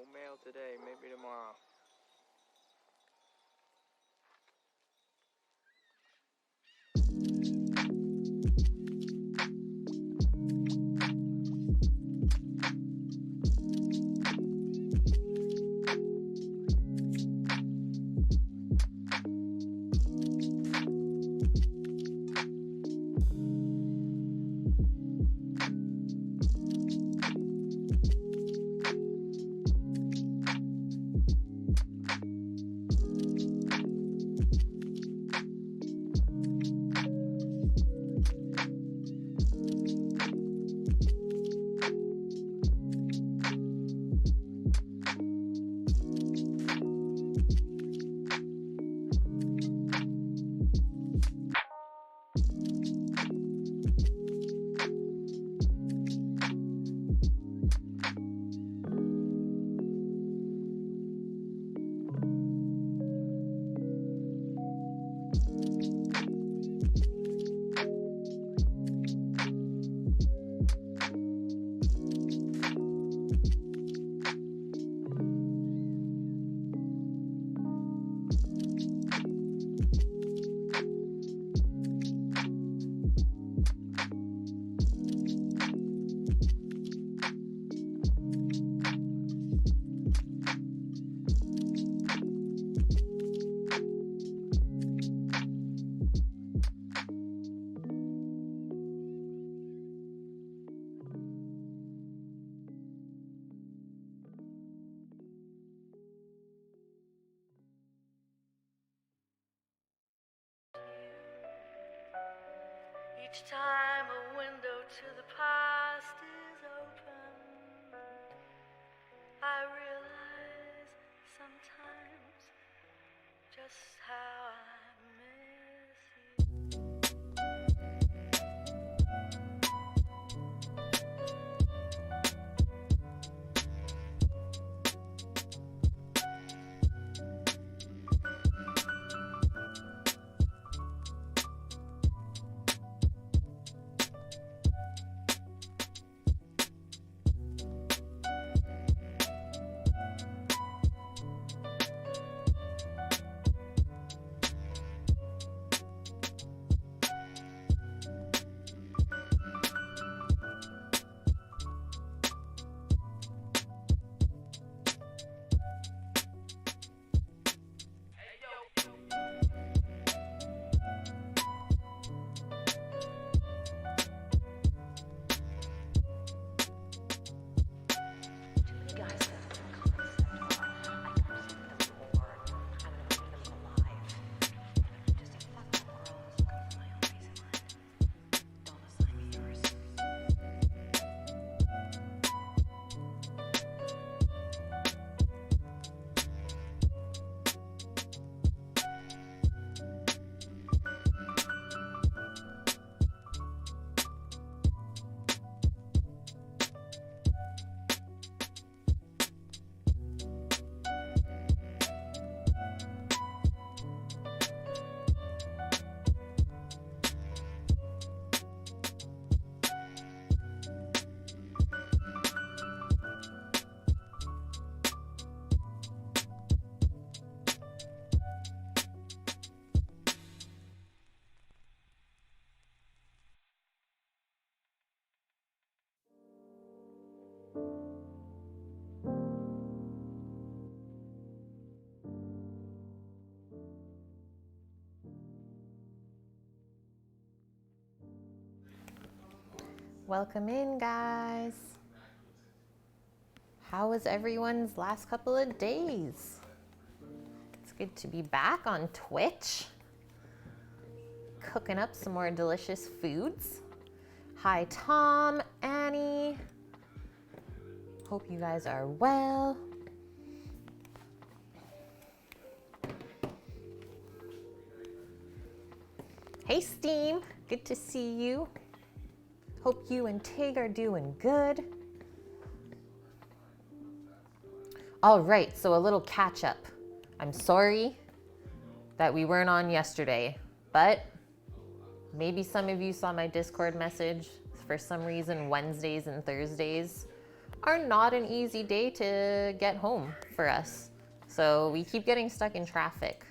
No mail today, maybe tomorrow. Each time a window to the past is open, I realize sometimes just how I miss you. Welcome in, guys. How was everyone's last couple of days? It's good to be back on Twitch, cooking up some more delicious foods. Hi, Tom, Annie. Hope you guys are well. Hey, Steam. Good to see you. Hope you and Tig are doing good. All right, so a little catch up. I'm sorry that we weren't on yesterday, but maybe some of you saw my Discord message. For some reason, Wednesdays and Thursdays are not an easy day to get home for us. So we keep getting stuck in traffic.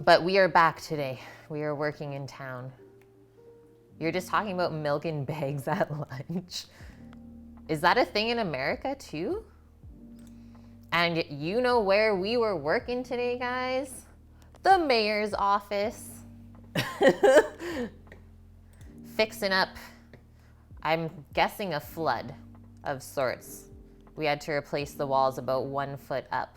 But we are back today. We are working in town. You're just talking about milk in bags at lunch. Is that a thing in America too? And you know where we were working today, guys? The mayor's office. Fixing up, I'm guessing, a flood of sorts. We had to replace the walls about 1 foot up.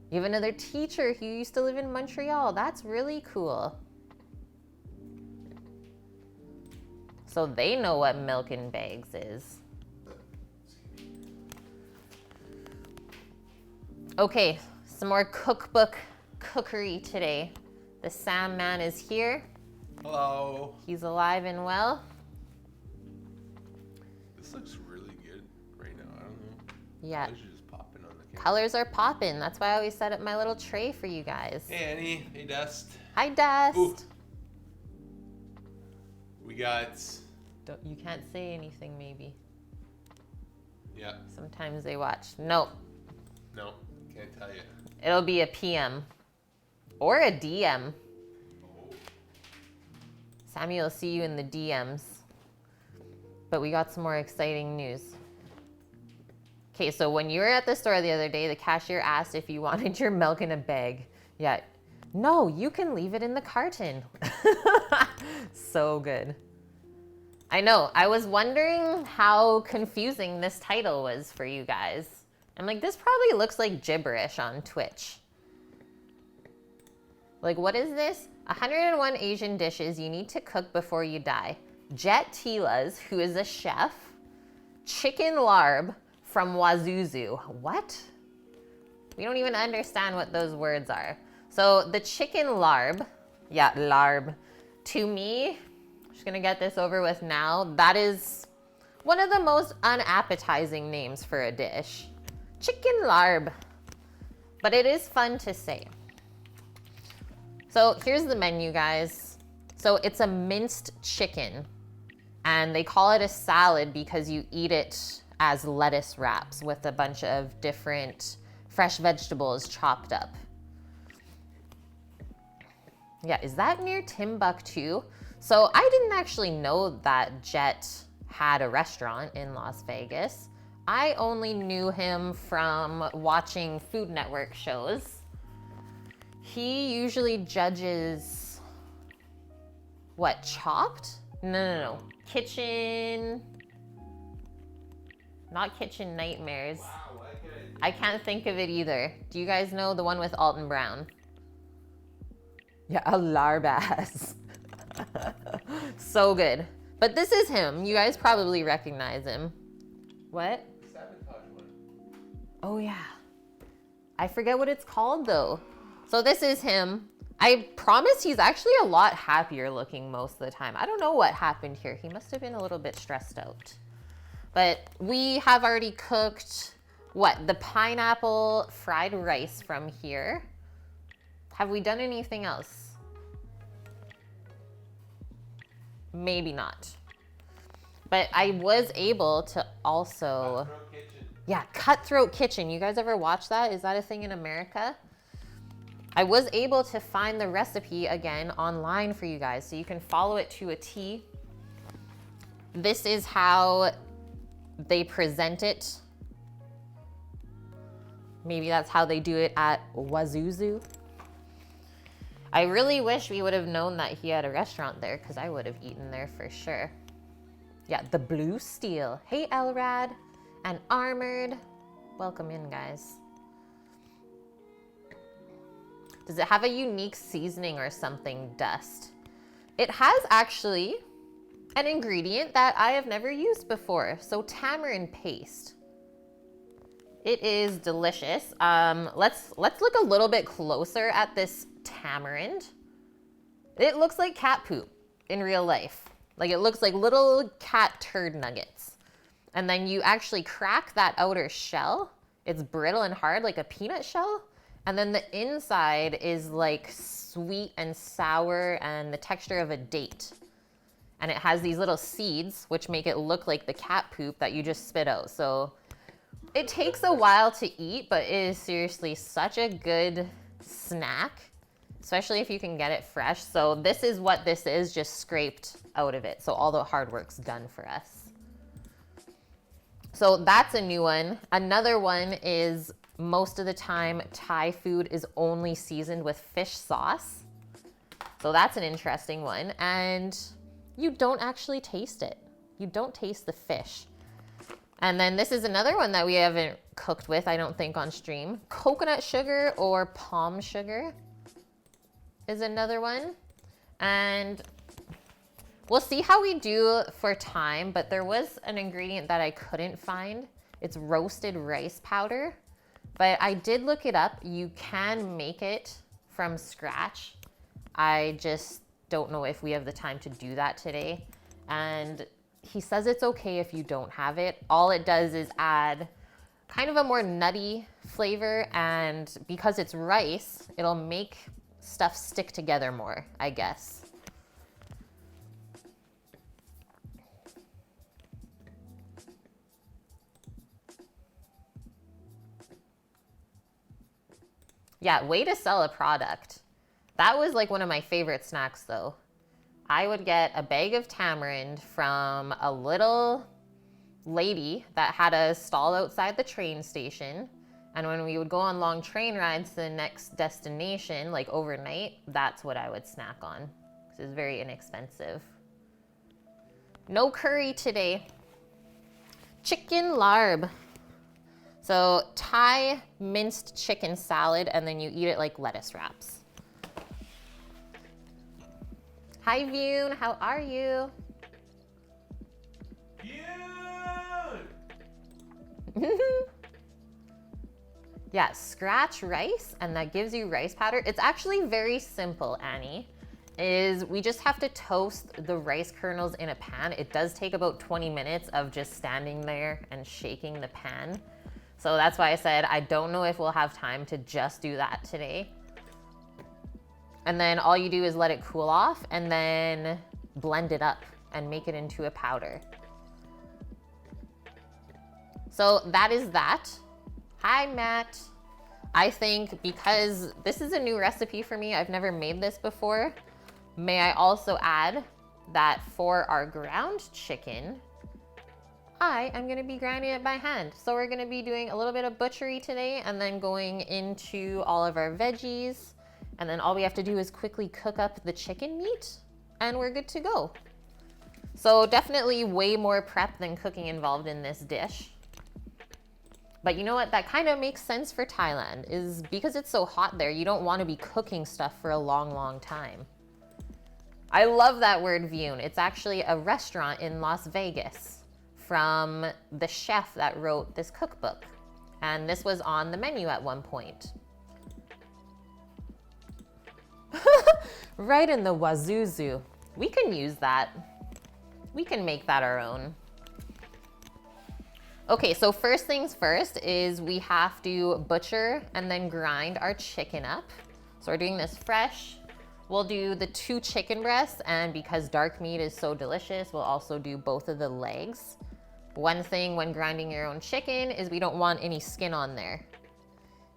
You have another teacher who used to live in Montreal. That's really cool. So they know what milk in bags is. Okay, some more cookbook cookery today. The Sam man is here. Hello. He's alive and well. This looks really good right now. I don't know. Yeah. Colors are just popping on the camera. Colors are popping. That's why I always set up my little tray for you guys. Hey Annie. Hey Dust. Hi, Dust. Ooh. We got. You can't say anything, maybe. Yeah. Sometimes they watch. Nope. No. Can't tell you. It'll be a PM. Or a DM. Oh. Samuel will see you in the DMs. But we got some more exciting news. Okay, so when you were at the store the other day, the cashier asked if you wanted your milk in a bag. Yeah. No, you can leave it in the carton. So good. I know. I was wondering how confusing this title was for you guys. I'm like, this probably looks like gibberish on Twitch. Like, what is this? 101 Asian dishes you need to cook before you die. Jet Tila's, who is a chef. Chicken larb from Wazuzu. What? We don't even understand what those words are. So the chicken larb, yeah, larb. To me, I'm just gonna get this over with now. That is one of the most unappetizing names for a dish. Chicken larb. But it is fun to say. So here's the menu, guys. So it's a minced chicken, and they call it a salad because you eat it as lettuce wraps with a bunch of different fresh vegetables chopped up. Yeah, is that near Timbuktu? So I didn't actually know that Jet had a restaurant in Las Vegas. I only knew him from watching Food Network shows. He usually judges, what, Chopped? No. Kitchen, not Kitchen Nightmares. Wow, I can't think of it either. Do you guys know the one with Alton Brown? Yeah, a larbass. So good. But this is him. You guys probably recognize him. What? Sabotage one. Oh yeah. I forget what it's called though. So this is him. I promise he's actually a lot happier looking most of the time. I don't know what happened here. He must have been a little bit stressed out. But we have already cooked, what, the pineapple fried rice from here. Have we done anything else? Maybe not. But I was able to also... Cutthroat Kitchen. Yeah, Cutthroat Kitchen. You guys ever watch that? Is that a thing in America? I was able to find the recipe again online for you guys, so you can follow it to a T. This is how they present it. Maybe that's how they do it at Wazuzu. I really wish we would have known that he had a restaurant there, because I would have eaten there for sure. Yeah, the Blue Steel. Hey, Elrad and Armored. Welcome in, guys. Does it have a unique seasoning or something, Dust? It has actually an ingredient that I have never used before. So tamarind paste. It is delicious. Let's look a little bit closer at this tamarind. It looks like cat poop in real life. Like it looks like little cat turd nuggets. And then you actually crack that outer shell. It's brittle and hard like a peanut shell. And then the inside is like sweet and sour and the texture of a date. And it has these little seeds, which make it look like the cat poop that you just spit out. So it takes a while to eat, but it is seriously such a good snack, especially if you can get it fresh. So this is what this is, just scraped out of it. So all the hard work's done for us. So that's a new one. Another one is most of the time Thai food is only seasoned with fish sauce. So that's an interesting one. And you don't actually taste it. You don't taste the fish. And then this is another one that we haven't cooked with, I don't think, on stream. Coconut sugar or palm sugar is another one. And we'll see how we do for time, but there was an ingredient that I couldn't find. It's roasted rice powder, but I did look it up. You can make it from scratch. I just don't know if we have the time to do that today. And he says it's okay if you don't have it. All it does is add kind of a more nutty flavor, and because it's rice, it'll make stuff stick together more, I guess. Yeah, way to sell a product. That was like one of my favorite snacks though. I would get a bag of tamarind from a little lady that had a stall outside the train station. And when we would go on long train rides to the next destination, like overnight, that's what I would snack on, because it's very inexpensive. No curry today. Chicken larb. So Thai minced chicken salad, and then you eat it like lettuce wraps. Hi, Vune, how are you? Yeah, scratch rice, and that gives you rice powder. It's actually very simple, Annie. We just have to toast the rice kernels in a pan. It does take about 20 minutes of just standing there and shaking the pan. So that's why I said I don't know if we'll have time to just do that today. And then all you do is let it cool off and then blend it up and make it into a powder. So that is that. Hi, Matt. I think because this is a new recipe for me, I've never made this before, may I also add that for our ground chicken, I am gonna be grinding it by hand. So we're gonna be doing a little bit of butchery today and then going into all of our veggies. And then all we have to do is quickly cook up the chicken meat and we're good to go. So definitely way more prep than cooking involved in this dish. But you know what? That kind of makes sense for Thailand, is because it's so hot there, you don't want to be cooking stuff for a long, long time. I love that word, Vune. It's actually a restaurant in Las Vegas from the chef that wrote this cookbook. And this was on the menu at one point. Right in the Wazuzu. We can use that. We can make that our own. Okay, so first things first is we have to butcher and then grind our chicken up. So we're doing this fresh. We'll do the 2 chicken breasts, and because dark meat is so delicious, we'll also do both of the legs. One thing when grinding your own chicken is we don't want any skin on there.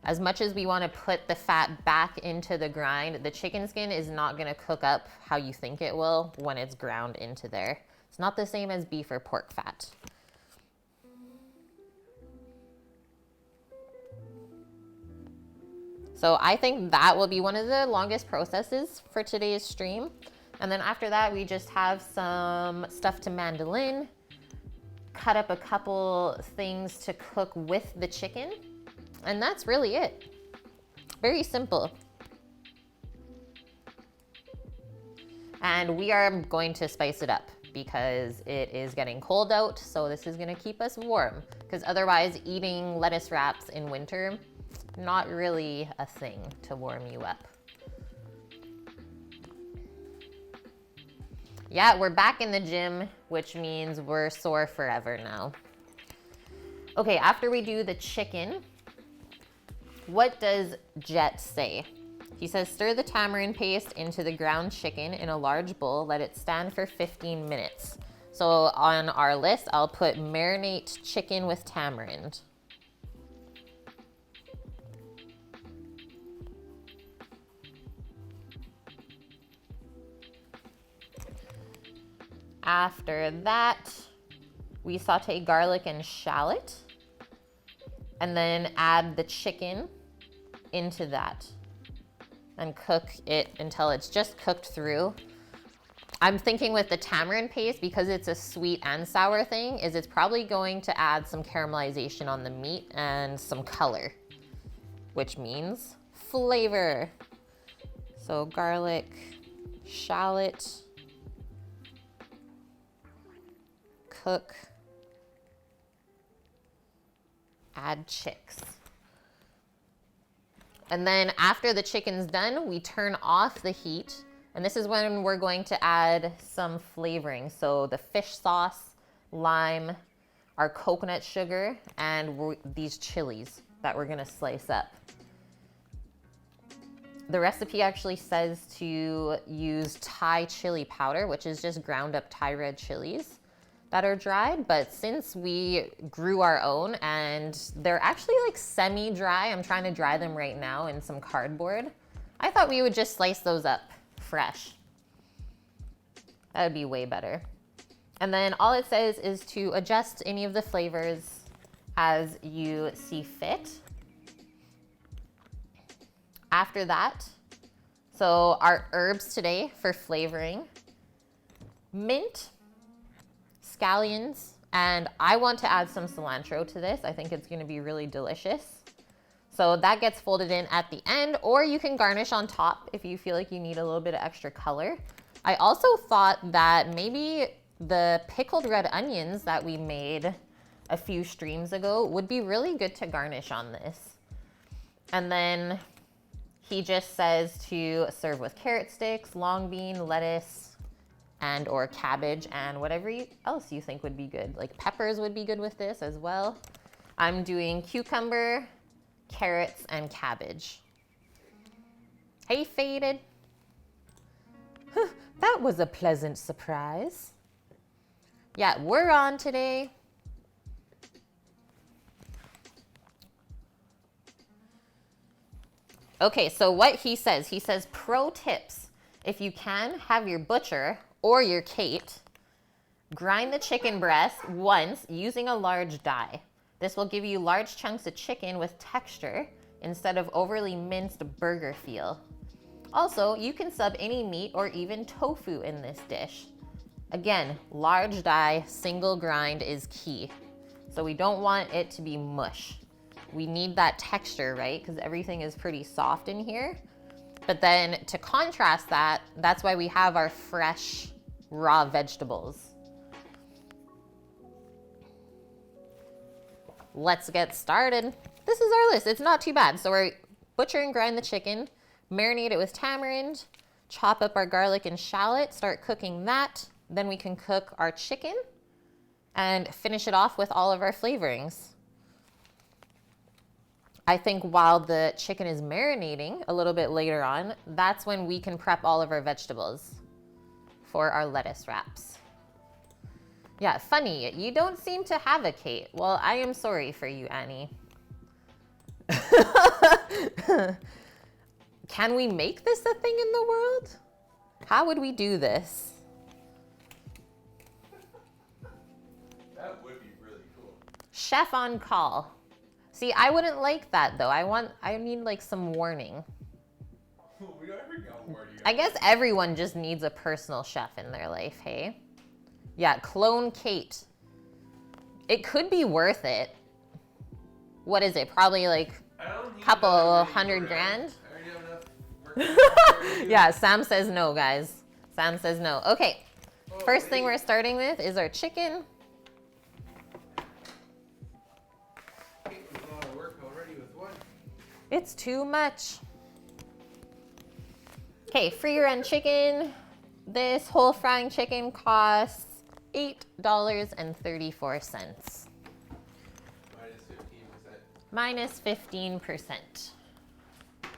As much as we want to put the fat back into the grind, the chicken skin is not going to cook up how you think it will when it's ground into there. It's not the same as beef or pork fat. So I think that will be one of the longest processes for today's stream. And then after that, we just have some stuff to mandolin, cut up a couple things to cook with the chicken. And that's really it. Very simple. And we are going to spice it up because it is getting cold out. So this is gonna keep us warm, because otherwise eating lettuce wraps in winter, not really a thing to warm you up. Yeah, we're back in the gym, which means we're sore forever now. Okay, after we do the chicken, what does Jet say? He says stir the tamarind paste into the ground chicken in a large bowl. Let it stand for 15 minutes. So on our list, I'll put marinate chicken with tamarind. After that, we saute garlic and shallot and then add the chicken into that and cook it until it's just cooked through. I'm thinking with the tamarind paste, because it's a sweet and sour thing, is it's probably going to add some caramelization on the meat and some color, which means flavor. So garlic, shallot, cook, add chicks. And then after the chicken's done, we turn off the heat. And this is when we're going to add some flavoring. So the fish sauce, lime, our coconut sugar, and these chilies that we're gonna slice up. The recipe actually says to use Thai chili powder, which is just ground up Thai red chilies that are dried. But since we grew our own and they're actually like semi-dry, I'm trying to dry them right now in some cardboard, I thought we would just slice those up fresh. That would be way better. And then all it says is to adjust any of the flavors as you see fit. After that, so our herbs today for flavoring: mint, scallions, and I want to add some cilantro to this. I think it's going to be really delicious. So that gets folded in at the end, or you can garnish on top if you feel like you need a little bit of extra color. I also thought that maybe the pickled red onions that we made a few streams ago would be really good to garnish on this. And then he just says to serve with carrot sticks, long bean, lettuce, and or cabbage, and whatever else you think would be good. Like peppers would be good with this as well. I'm doing cucumber, carrots, and cabbage. Hey, Faded. That was a pleasant surprise. Yeah, we're on today. Okay, so what he says pro tips. If you can, have your butcher or your Kate grind the chicken breast once using a large die. This will give you large chunks of chicken with texture instead of overly minced burger feel. Also, you can sub any meat or even tofu in this dish. Again, large die, single grind is key. So we don't want it to be mush. We need that texture, right? Because everything is pretty soft in here. But then to contrast that, that's why we have our fresh raw vegetables. Let's get started. This is our list. It's not too bad. So we're butcher and grind the chicken, marinate it with tamarind, chop up our garlic and shallot, start cooking that. Then we can cook our chicken and finish it off with all of our flavorings. I think while the chicken is marinating a little bit later on, that's when we can prep all of our vegetables for our lettuce wraps. Yeah, funny, you don't seem to have a Kate. Well, I am sorry for you, Annie. Can we make this a thing in the world? How would we do this? That would be really cool. Chef on call. See, I wouldn't like that though. I need like some warning. We don't ever got warning. I guess everyone just needs a personal chef in their life, hey? Yeah, clone Kate. It could be worth it. What is it? Probably like a couple $100 grand? I already have enough work. Yeah, Sam says no, guys. Sam says no. Okay, first thing we're starting with is our chicken. It was a lot of work already with one. It's too much. Okay, free run chicken. This whole frying chicken costs $8.34. Minus 15%. Minus 15%. I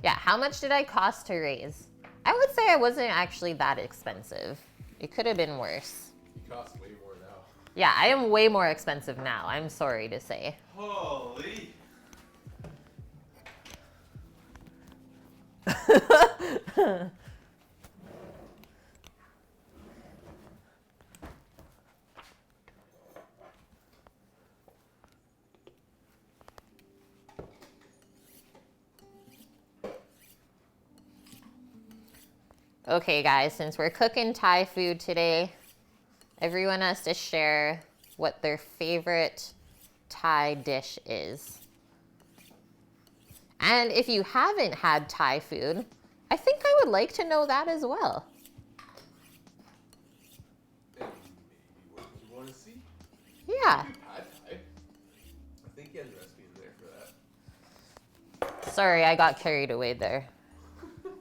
Yeah, how much did I cost to raise? I would say I wasn't actually that expensive. It could have been worse. You cost way more now. Yeah, I am way more expensive now, I'm sorry to say. Holy. Okay guys, since we're cooking Thai food today, everyone has to share what their favorite Thai dish is. And if you haven't had Thai food, I think I would like to know that as well. And maybe what you want to see? Yeah. Pad Thai. I think he has a recipe in there for that. Sorry, I got carried away there.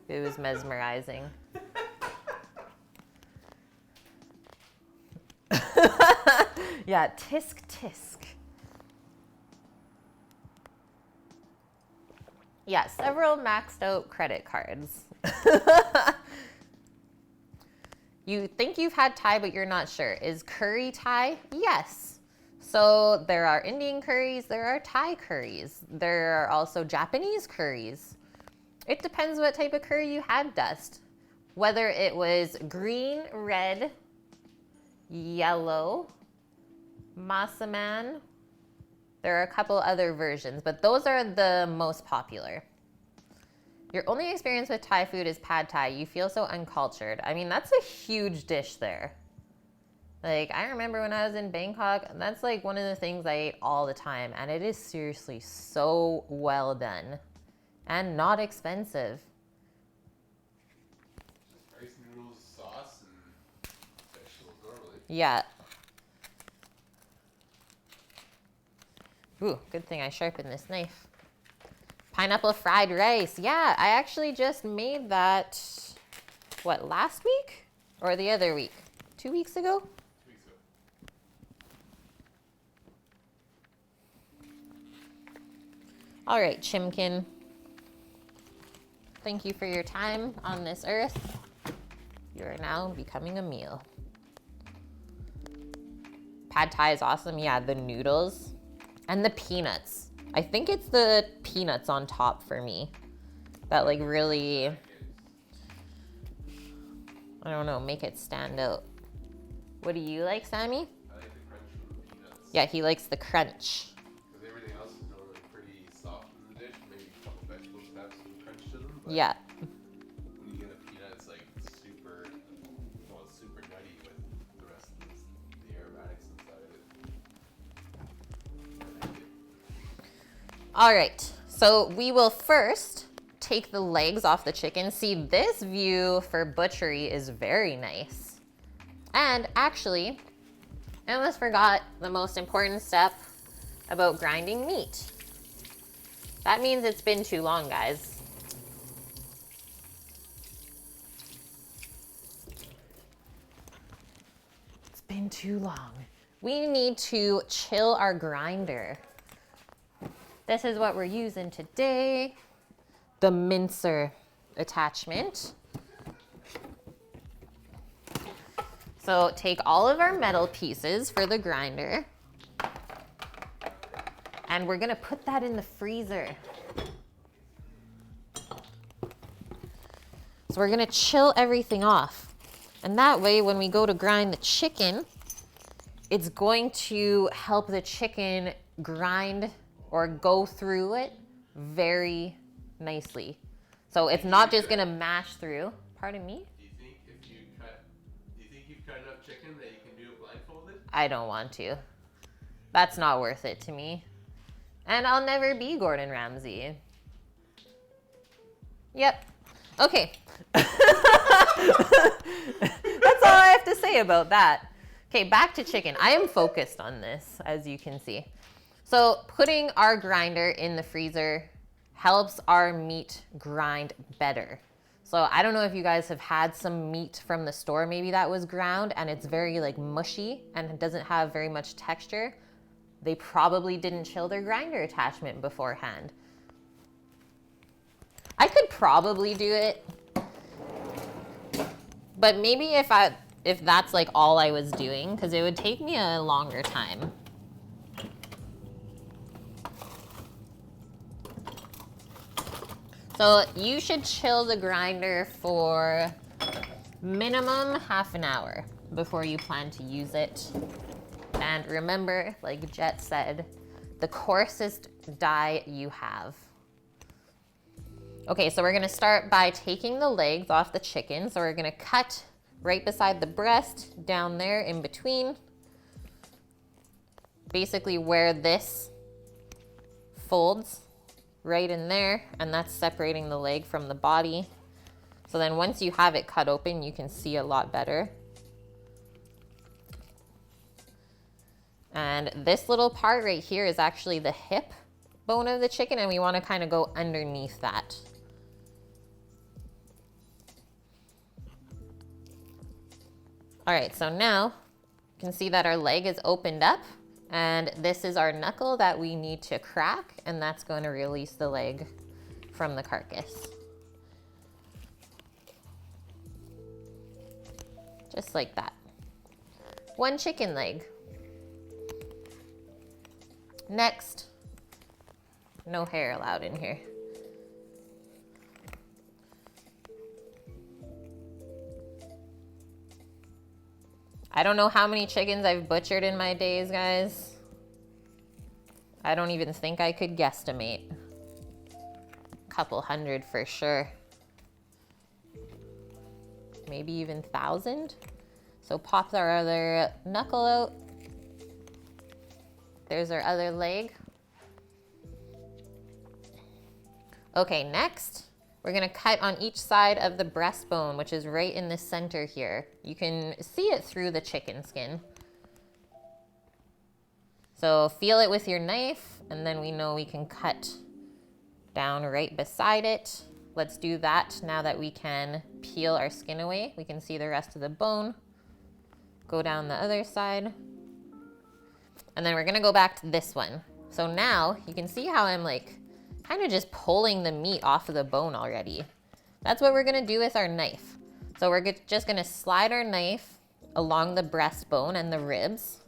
It was mesmerizing. Yeah, tisk tisk. Yeah, several maxed out credit cards. You think you've had Thai, but you're not sure. Is curry Thai? Yes. So there are Indian curries, there are Thai curries. There are also Japanese curries. It depends what type of curry you had, Dust. Whether it was green, red, yellow, massaman. There are a couple other versions, but those are the most popular. Your only experience with Thai food is pad Thai. You feel so uncultured. I mean, that's a huge dish there. Like, I remember when I was in Bangkok, that's like one of the things I ate all the time, and it is seriously so well done and not expensive. Rice noodles, sauce, and vegetables normally. Yeah. Ooh, good thing I sharpened this knife. Pineapple fried rice. Yeah, I actually just made that, what, last week? Or the other week? 2 weeks ago? 2 weeks ago. All right, Chimkin. Thank you for your time on this earth. You are now becoming a meal. Pad Thai is awesome. Yeah, the noodles and the peanuts. I think it's the peanuts on top for me that like really, I don't know, make it stand out. What do you like, Sammy? I like the crunch from the peanuts. Yeah, he likes the crunch. Because everything else is normally pretty soft in the dish. Maybe a couple vegetables have some crunch to them. But Yeah. when you get a peanut, it's like super, well, it's super nutty with the rest of the aromatics inside of it. I like it. All right, so we will first take the legs off the chicken. See, this view for butchery is very nice. And actually, I almost forgot the most important step about grinding meat. That means it's been too long, guys. It's been too long. We need to chill our grinder. This is what we're using today. The mincer attachment. So take all of our metal pieces for the grinder, and we're gonna put that in the freezer. So we're gonna chill everything off. And that way, when we go to grind the chicken, it's going to help the chicken grind or go through it very nicely. So it's not just gonna mash through. Pardon me? Do you think you've cut enough chicken that you can do it blindfolded? I don't want to. That's not worth it to me. And I'll never be Gordon Ramsay. Yep. Okay. That's all I have to say about that. Okay, back to chicken. I am focused on this, as you can see. So putting our grinder in the freezer helps our meat grind better. So I don't know if you guys have had some meat from the store maybe that was ground and it's very like mushy and it doesn't have very much texture. They probably didn't chill their grinder attachment beforehand. I could probably do it, but maybe if that's like all I was doing, because it would take me a longer time. So you should chill the grinder for minimum half an hour before you plan to use it. And remember, like Jet said, the coarsest dye you have. Okay, so we're gonna start by taking the legs off the chicken. So we're gonna cut right beside the breast, down there in between. Basically where this folds, right in there, and that's separating the leg from the body. So then once you have it cut open, you can see a lot better. And this little part right here is actually the hip bone of the chicken, and we want to kind of go underneath that. All right, so now you can see that our leg is opened up, and this is our knuckle that we need to crack, and that's going to release the leg from the carcass. Just like that. One chicken leg. Next, no hair allowed in here. I don't know how many chickens I've butchered in my days, guys. I don't even think I could guesstimate. A couple hundred for sure. Maybe even 1,000. So pop our other knuckle out. There's our other leg. Okay, next, we're gonna cut on each side of the breastbone, which is right in the center here. You can see it through the chicken skin. So feel it with your knife, and then we know we can cut down right beside it. Let's do that now that we can peel our skin away. We can see the rest of the bone. Go down the other side. And then we're gonna go back to this one. So now you can see how I'm like kind of just pulling the meat off of the bone already. That's what we're gonna do with our knife. So we're just gonna slide our knife along the breastbone and the ribs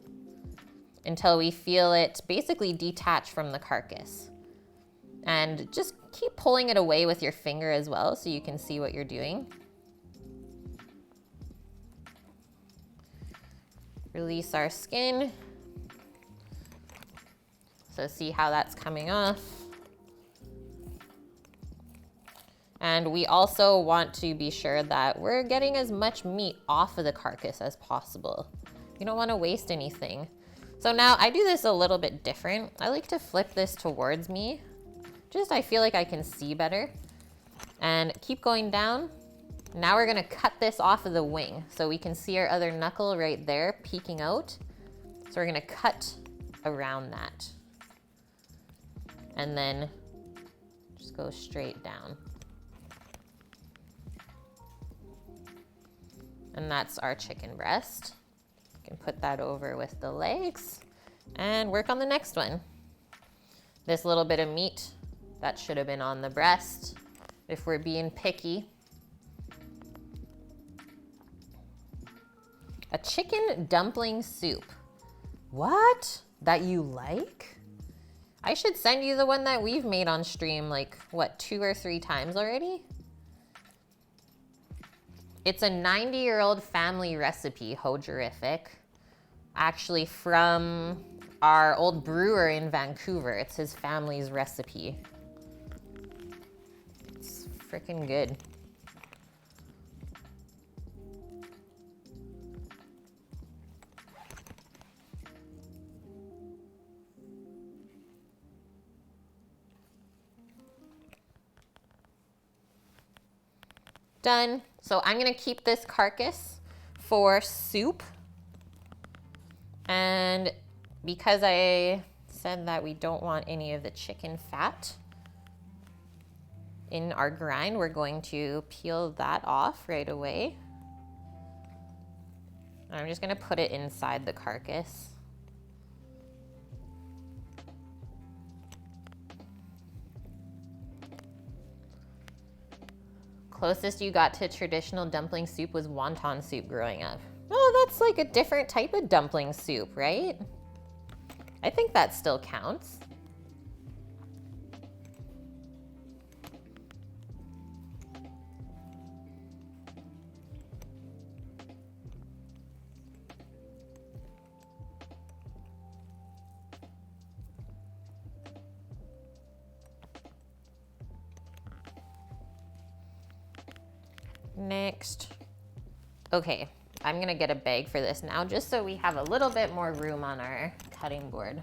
until we feel it basically detach from the carcass. And just keep pulling it away with your finger as well so you can see what you're doing. Release our skin. So see how that's coming off. And we also want to be sure that we're getting as much meat off of the carcass as possible. You don't want to waste anything. So now I do this a little bit different. I like to flip this towards me. Just I feel like I can see better. And keep going down. Now we're gonna cut this off of the wing so we can see our other knuckle right there peeking out. So we're gonna cut around that. And then just go straight down. And that's our chicken breast. You can put that over with the legs and work on the next one. This little bit of meat, that should have been on the breast if we're being picky. A chicken dumpling soup. What? That you like? I should send you the one that we've made on stream like, what, 2 or 3 times already? It's a 90-year-old family recipe, hojerific. Actually from our old brewer in Vancouver. It's his family's recipe. It's freaking good. Done. So I'm gonna keep this carcass for soup. And because I said that we don't want any of the chicken fat in our grind, we're going to peel that off right away. And I'm just gonna put it inside the carcass. Closest you got to traditional dumpling soup was wonton soup growing up. Oh, that's like a different type of dumpling soup, right? I think that still counts. Next. Okay, I'm gonna get a bag for this now just so we have a little bit more room on our cutting board.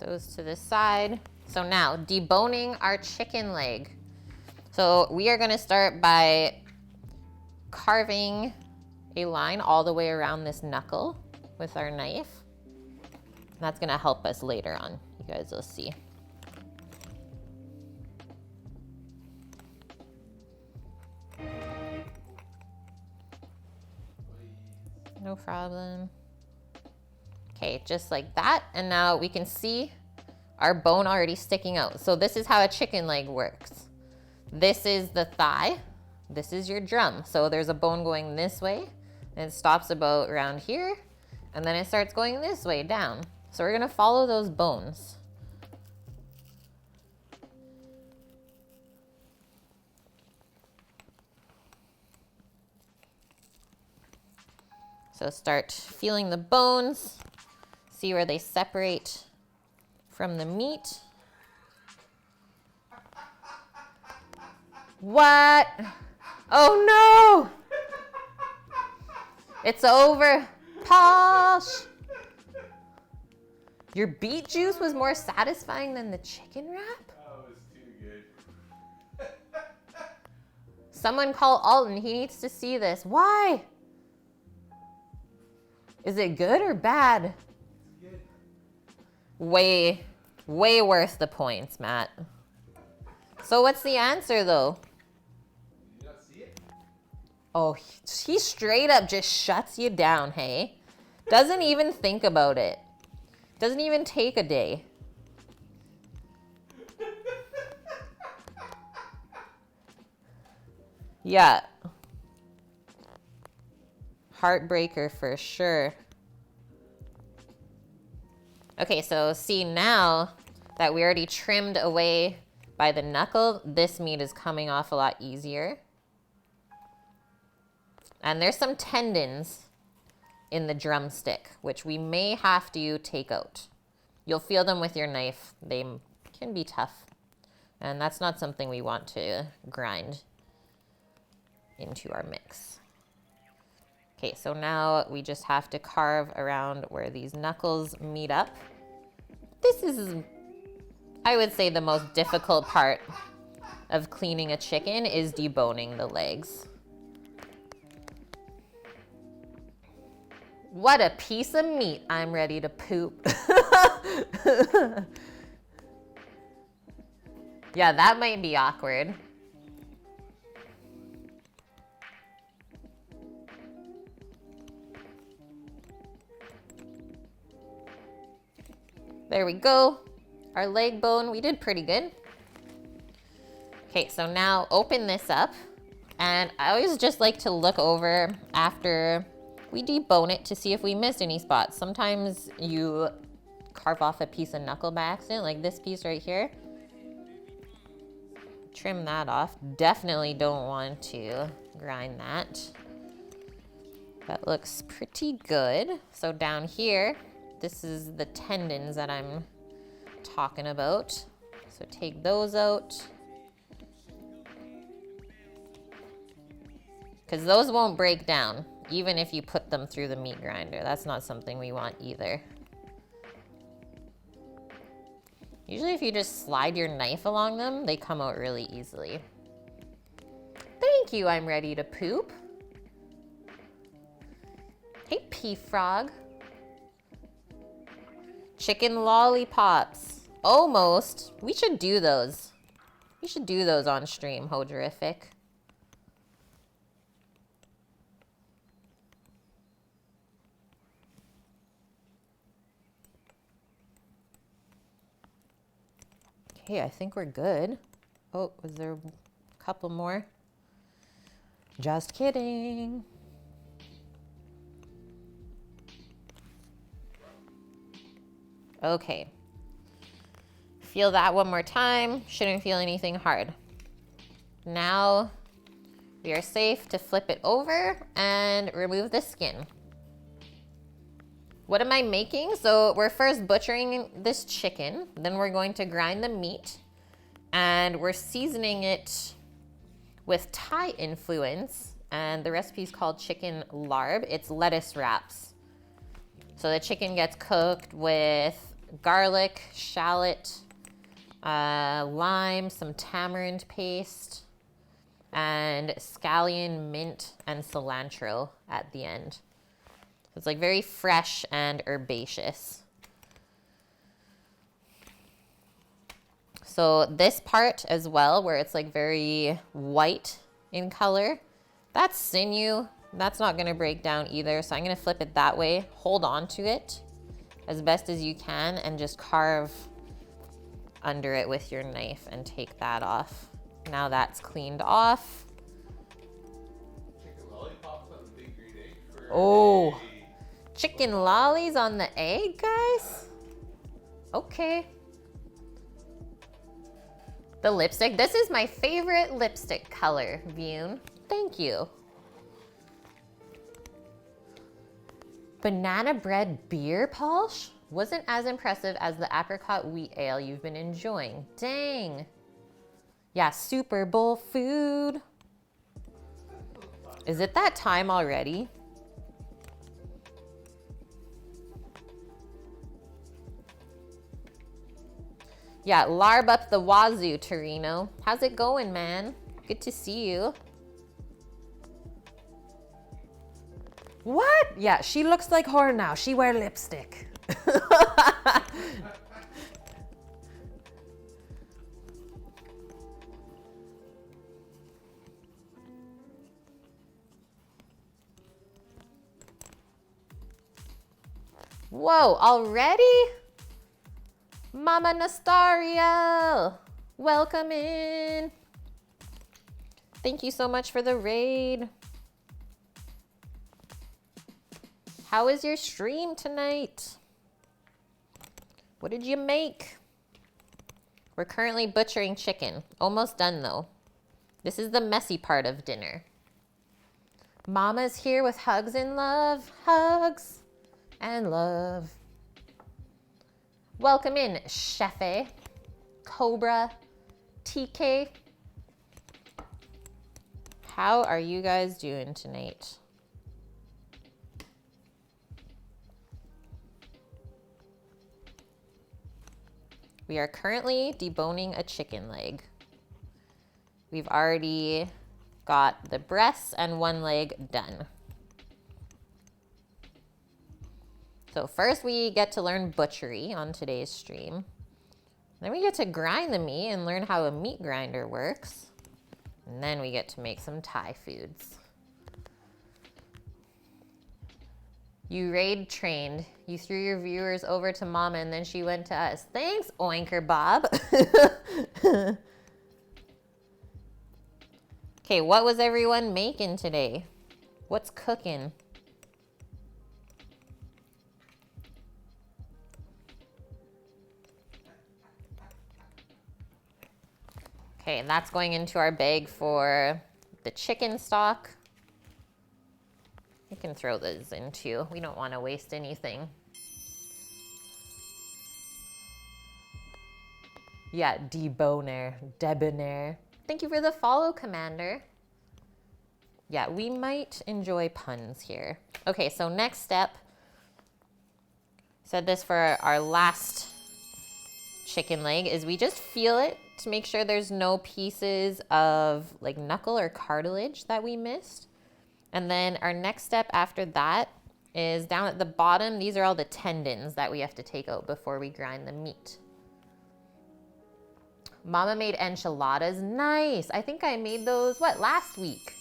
Those to the side. So now deboning our chicken leg. So we are going to start by carving a line all the way around this knuckle with our knife. That's going to help us later on. You guys will see. No problem. Okay, just like that. And now we can see our bone already sticking out. So this is how a chicken leg works. This is the thigh. This is your drum. So there's a bone going this way and it stops about around here. And then it starts going this way down. So we're gonna follow those bones. So start feeling the bones. See where they separate from the meat. What? Oh no! It's over. Posh! Your beet juice was more satisfying than the chicken wrap? That was too good. Someone call Alton. He needs to see this. Why? Is it good or bad? Way worth the points, Matt. So what's the answer though? Did you not see it? Oh, he straight up just shuts you down, hey? Doesn't even think about it. Doesn't even take a day. Yeah. Heartbreaker for sure. Okay, so see now that we already trimmed away by the knuckle, this meat is coming off a lot easier. And there's some tendons in the drumstick, which we may have to take out. You'll feel them with your knife. They can be tough. And that's not something we want to grind into our mix. Okay, so now we just have to carve around where these knuckles meet up. This is, I would say, the most difficult part of cleaning a chicken is deboning the legs. What a piece of meat. I'm ready to poop. Yeah, that might be awkward. There we go. Our leg bone, we did pretty good. Okay, so now open this up. And I always just like to look over after we debone it to see if we missed any spots. Sometimes you carve off a piece of knuckle by accident, like this piece right here. Trim that off. Definitely don't want to grind that. That looks pretty good. So down here, this is the tendons that I'm talking about. So take those out. Because those won't break down, even if you put them through the meat grinder. That's not something we want either. Usually if you just slide your knife along them, they come out really easily. Thank you, I'm ready to poop. Hey, pea frog. Chicken lollipops. Almost. We should do those. We should do those on stream, Hoderific. Okay, I think we're good. Oh, was there a couple more? Just kidding. Okay. Feel that one more time. Shouldn't feel anything hard. Now we are safe to flip it over and remove the skin. What am I making? So we're first butchering this chicken, then we're going to grind the meat, and we're seasoning it with Thai influence, and the recipe is called chicken larb. It's lettuce wraps. So the chicken gets cooked with garlic, shallot, lime, some tamarind paste, and scallion, mint, and cilantro at the end. It's like very fresh and herbaceous. So this part as well, where it's like very white in color, that's sinew. That's not gonna break down either. So I'm gonna flip it that way, hold on to it as best as you can, and just carve under it with your knife and take that off. Now that's cleaned off. Chicken lollipops on the big green egg for Oh. Chicken lollies on the egg, guys? Okay. The lipstick. This is my favorite lipstick color, Vune. Thank you. Banana bread beer, Polsh? Wasn't as impressive as the apricot wheat ale you've been enjoying. Dang. Yeah, Super Bowl food. Is it that time already? Yeah, larb up the wazoo, Torino. How's it going, man? Good to see you. What? Yeah, she looks like her now. She wear lipstick. Whoa, already? Mama Nastario, welcome in. Thank you so much for the raid. How is your stream tonight? What did you make? We're currently butchering chicken. Almost done though. This is the messy part of dinner. Mama's here with hugs and love. Hugs and love. Welcome in, Chefe, Cobra, TK. How are you guys doing tonight? We are currently deboning a chicken leg. We've already got the breasts and one leg done. So first we get to learn butchery on today's stream. Then we get to grind the meat and learn how a meat grinder works. And then we get to make some Thai foods. You raid trained. You threw your viewers over to Mama and then she went to us. Thanks, Oinker Bob. Okay, what was everyone making today? What's cooking? Okay, and that's going into our bag for the chicken stock. You can throw those in too. We don't want to waste anything. Yeah, debonair, debonair. Thank you for the follow, Commander. Yeah, we might enjoy puns here. Okay, so next step. Said this for our last chicken leg is we just feel it to make sure there's no pieces of like knuckle or cartilage that we missed. And then our next step after that is down at the bottom. These are all the tendons that we have to take out before we grind the meat. Mama made enchiladas. Nice. I think I made those, last week?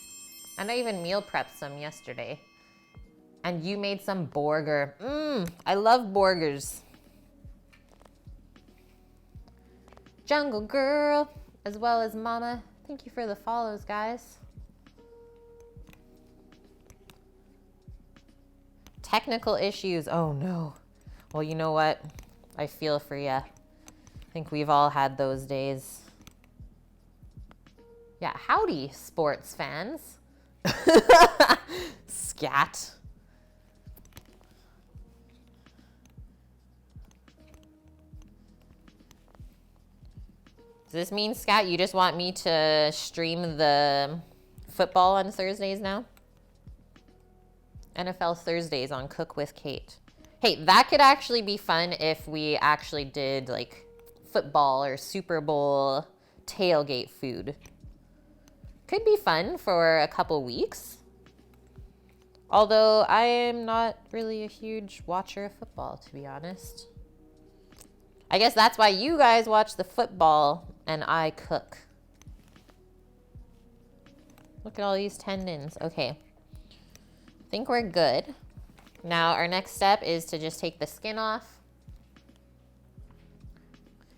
And I even meal prepped some yesterday. And you made some burger. I love burgers. Jungle Girl, as well as Mama. Thank you for the follows, guys. Technical issues. Oh no. Well, you know what? I feel for ya. I think we've all had those days. Yeah, howdy, sports fans. Scat. Does this mean, Scat, you just want me to stream the football on Thursdays now? NFL Thursdays on Cook with Kate. Hey, that could actually be fun if we actually did like football or Super Bowl tailgate food. Could be fun for a couple weeks. Although I am not really a huge watcher of football, to be honest. I guess that's why you guys watch the football and I cook. Look at all these tendons. Okay. I think we're good. Now our next step is to just take the skin off.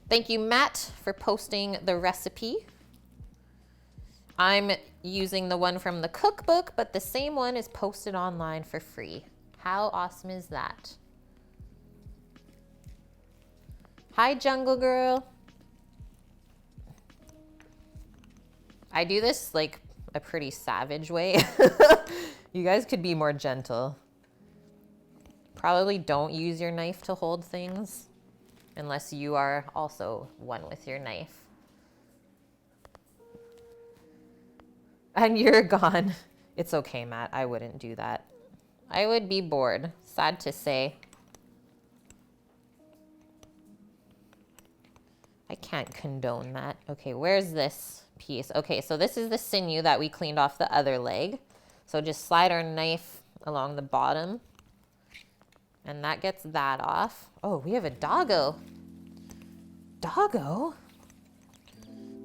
Thank you, Matt, for posting the recipe. I'm using the one from the cookbook, but the same one is posted online for free. How awesome is that? Hi, Jungle Girl. I do this like a pretty savage way. You guys could be more gentle. Probably don't use your knife to hold things unless you are also one with your knife. And you're gone. It's okay, Matt. I wouldn't do that. I would be bored. Sad to say. I can't condone that. Okay, where's this piece? Okay, so this is the sinew that we cleaned off the other leg. So just slide our knife along the bottom. And that gets that off. Oh, we have a doggo. Doggo?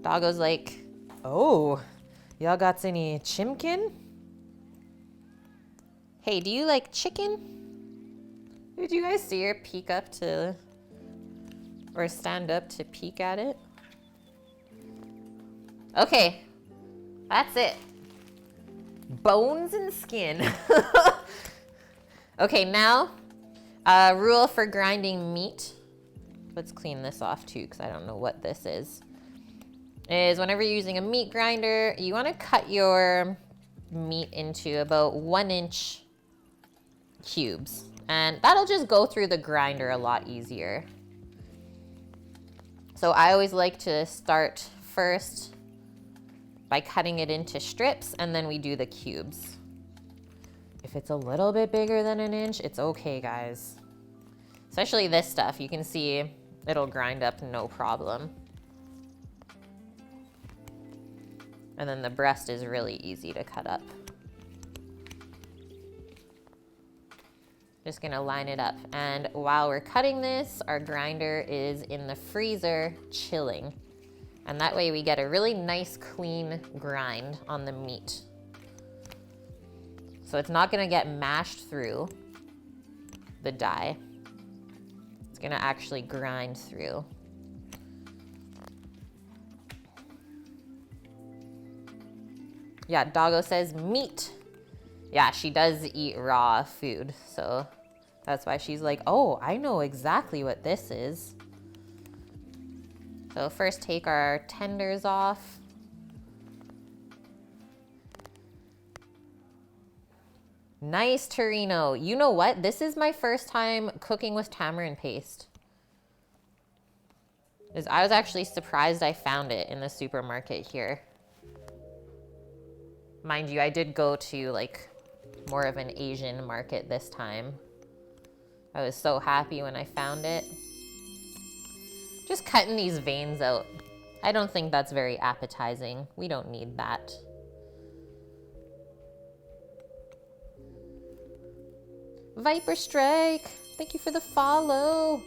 Doggo's like, oh, y'all got any chimkin? Hey, do you like chicken? Did you guys see her peek up to, or stand up to peek at it? Okay, that's it. Bones and skin. Okay, now, rule for grinding meat. Let's clean this off too, because I don't know what this is whenever you're using a meat grinder, you want to cut your meat into about 1-inch cubes. And that'll just go through the grinder a lot easier. So I always like to start first by cutting it into strips, and then we do the cubes. If it's a little bit bigger than 1 inch, it's okay, guys. Especially this stuff, you can see it'll grind up no problem. And then the breast is really easy to cut up. Just gonna line it up. And while we're cutting this, our grinder is in the freezer chilling. And that way we get a really nice clean grind on the meat. So it's not gonna get mashed through the die. It's gonna actually grind through. Yeah, Doggo says meat. Yeah, she does eat raw food, so that's why she's like, oh, I know exactly what this is. So first take our tenders off. Nice, Torino. You know what? This is my first time cooking with tamarind paste. I was actually surprised I found it in the supermarket here. Mind you, I did go to like more of an Asian market this time. I was so happy when I found it. Just cutting these veins out. I don't think that's very appetizing. We don't need that. Viper Strike, thank you for the follow.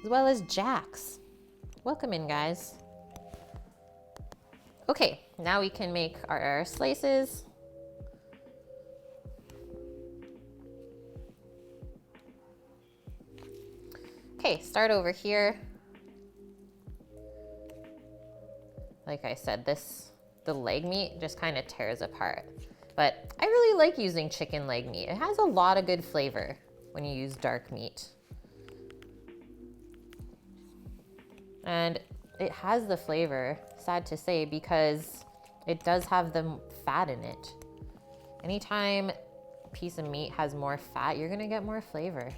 As well as Jax. Welcome in, guys. Okay, now we can make our slices. Okay, start over here. Like I said, the leg meat just kind of tears apart. But I really like using chicken leg meat. It has a lot of good flavor when you use dark meat. And it has the flavor, sad to say, because it does have the fat in it. Anytime a piece of meat has more fat, you're gonna get more flavor.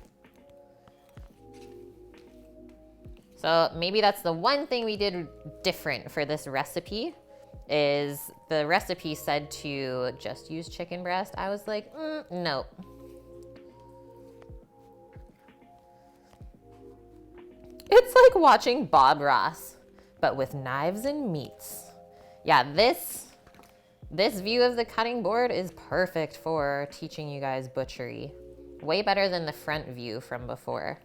So maybe that's the one thing we did different for this recipe, is the recipe said to just use chicken breast. I was like, no. It's like watching Bob Ross, but with knives and meats. Yeah, this view of the cutting board is perfect for teaching you guys butchery. Way better than the front view from before.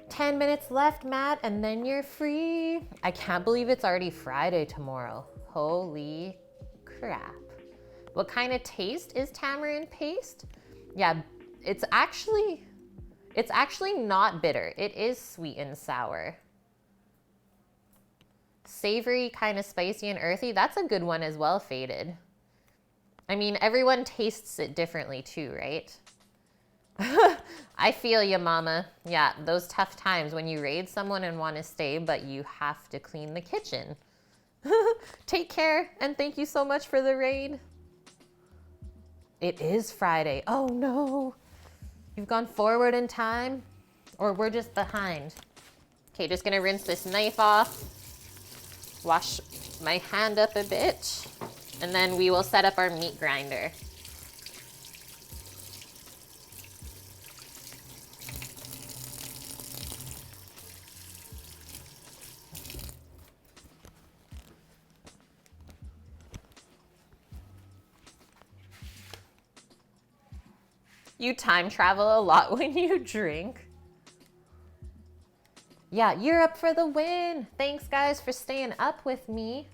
"10 minutes left, Matt, and then you're free." I can't believe it's already Friday tomorrow. Holy crap. What kind of taste is tamarind paste? Yeah, it's actually not bitter. It is sweet and sour. Savory, kind of spicy and earthy. That's a good one as well, Faded. I mean, everyone tastes it differently too, right? I feel you, mama. Yeah, those tough times when you raid someone and want to stay, but you have to clean the kitchen. Take care, and thank you so much for the raid. It is Friday. Oh no. You've gone forward in time, or we're just behind. Okay, just gonna rinse this knife off, wash my hand up a bit, and then we will set up our meat grinder. You time travel a lot when you drink. Yeah, you're up for the win. Thanks, guys, for staying up with me.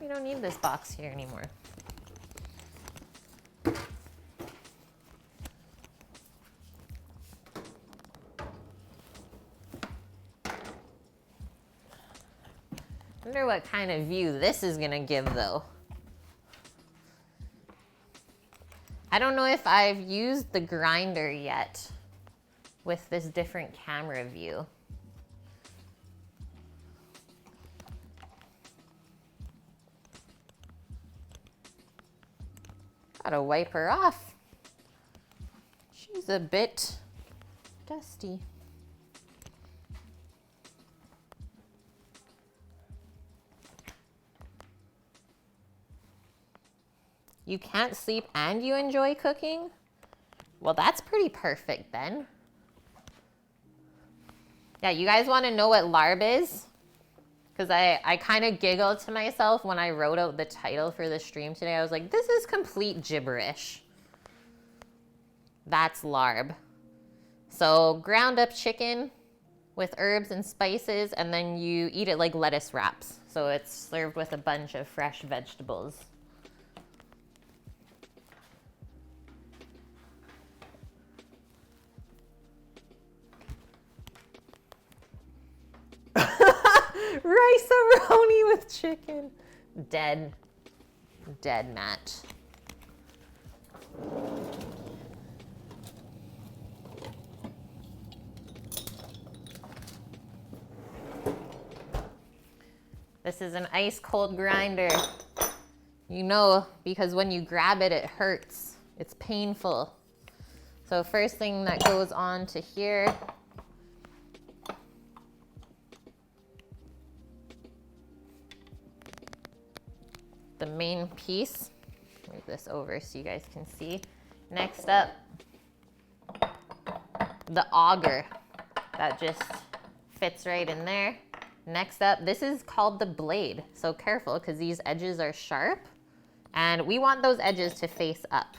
We don't need this box here anymore. Wonder what kind of view this is gonna give, though. I don't know if I've used the grinder yet with this different camera view. Gotta wipe her off. She's a bit dusty. You can't sleep and you enjoy cooking? Well, that's pretty perfect then. Yeah, you guys want to know what larb is? Because I kind of giggled to myself when I wrote out the title for the stream today. I was like, this is complete gibberish. That's larb. So ground up chicken with herbs and spices, and then you eat it like lettuce wraps. So it's served with a bunch of fresh vegetables. Rice-a-roni with chicken. Dead. Dead, Matt. This is an ice cold grinder. You know, because when you grab it, it hurts. It's painful. So first thing that goes on to here, the main piece. Move this over so you guys can see. Next up, the auger that just fits right in there. Next up, this is called the blade. So careful, because these edges are sharp. And we want those edges to face up,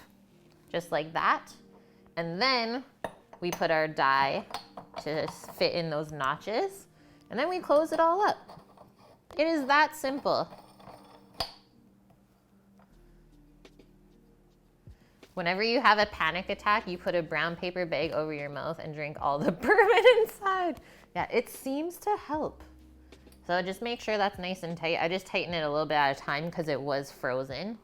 just like that. And then we put our die to fit in those notches. And then we close it all up. It is that simple. Whenever you have a panic attack, you put a brown paper bag over your mouth and drink all the bourbon inside. Yeah, it seems to help. So just make sure that's nice and tight. I just tighten it a little bit at a time because it was frozen.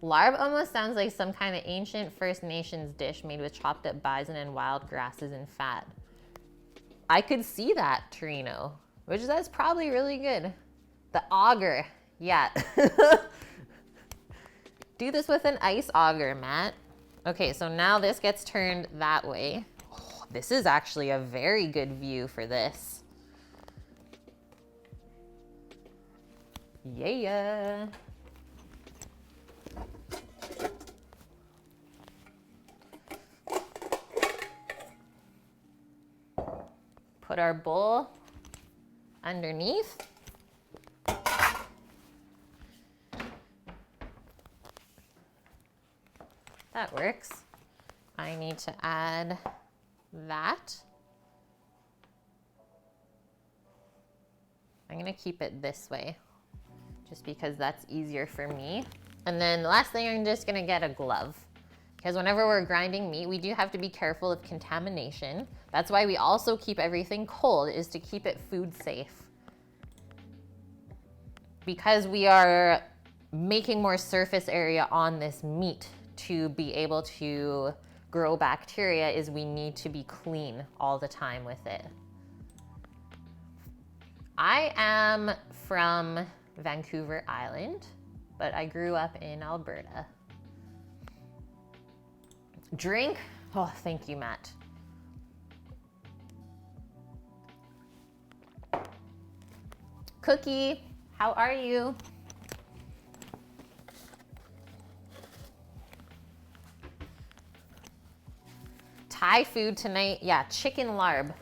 Larb almost sounds like some kind of ancient First Nations dish made with chopped up bison and wild grasses and fat. I could see that, Torino, which that's probably really good. The auger, yeah. Do this with an ice auger, Matt. Okay, so now this gets turned that way. Oh, this is actually a very good view for this. Yeah. Put our bowl underneath. That works. I need to add that. I'm gonna keep it this way, just because that's easier for me. And then the last thing, I'm just gonna get a glove. Because whenever we're grinding meat, we do have to be careful of contamination. That's why we also keep everything cold, is to keep it food safe. Because we are making more surface area on this meat to be able to grow bacteria, is we need to be clean all the time with it. I am from Vancouver Island, but I grew up in Alberta. Drink? Oh, thank you, Matt. Cookie, how are you? Thai food tonight. Yeah, chicken larb.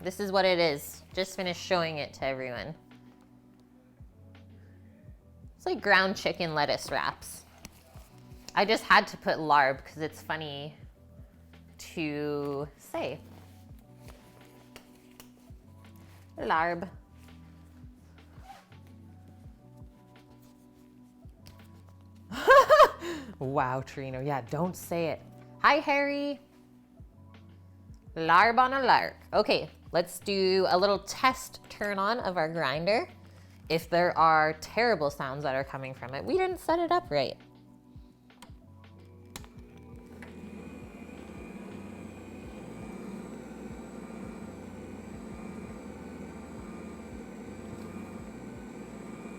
This is what it is. Just finished showing it to everyone. It's like ground chicken lettuce wraps. I just had to put larb because it's funny to say. Larb. Wow, Trino. Yeah, don't say it. Hi, Harry. Larb on a lark. Okay, let's do a little test turn on of our grinder. If there are terrible sounds that are coming from it, we didn't set it up right.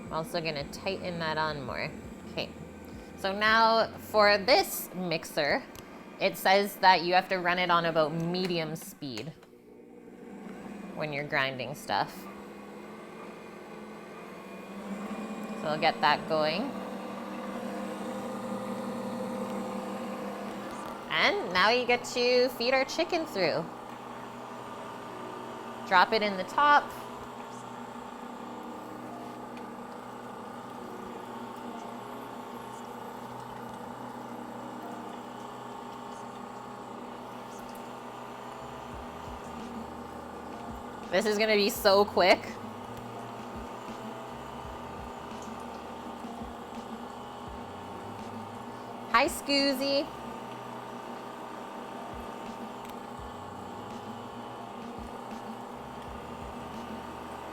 I'm also gonna tighten that on more. Okay, so now for this mixer, it says that you have to run it on about medium speed when you're grinding stuff. So I'll get that going. And now you get to feed our chicken through. Drop it in the top. This is gonna be so quick. Hi, Scoozy.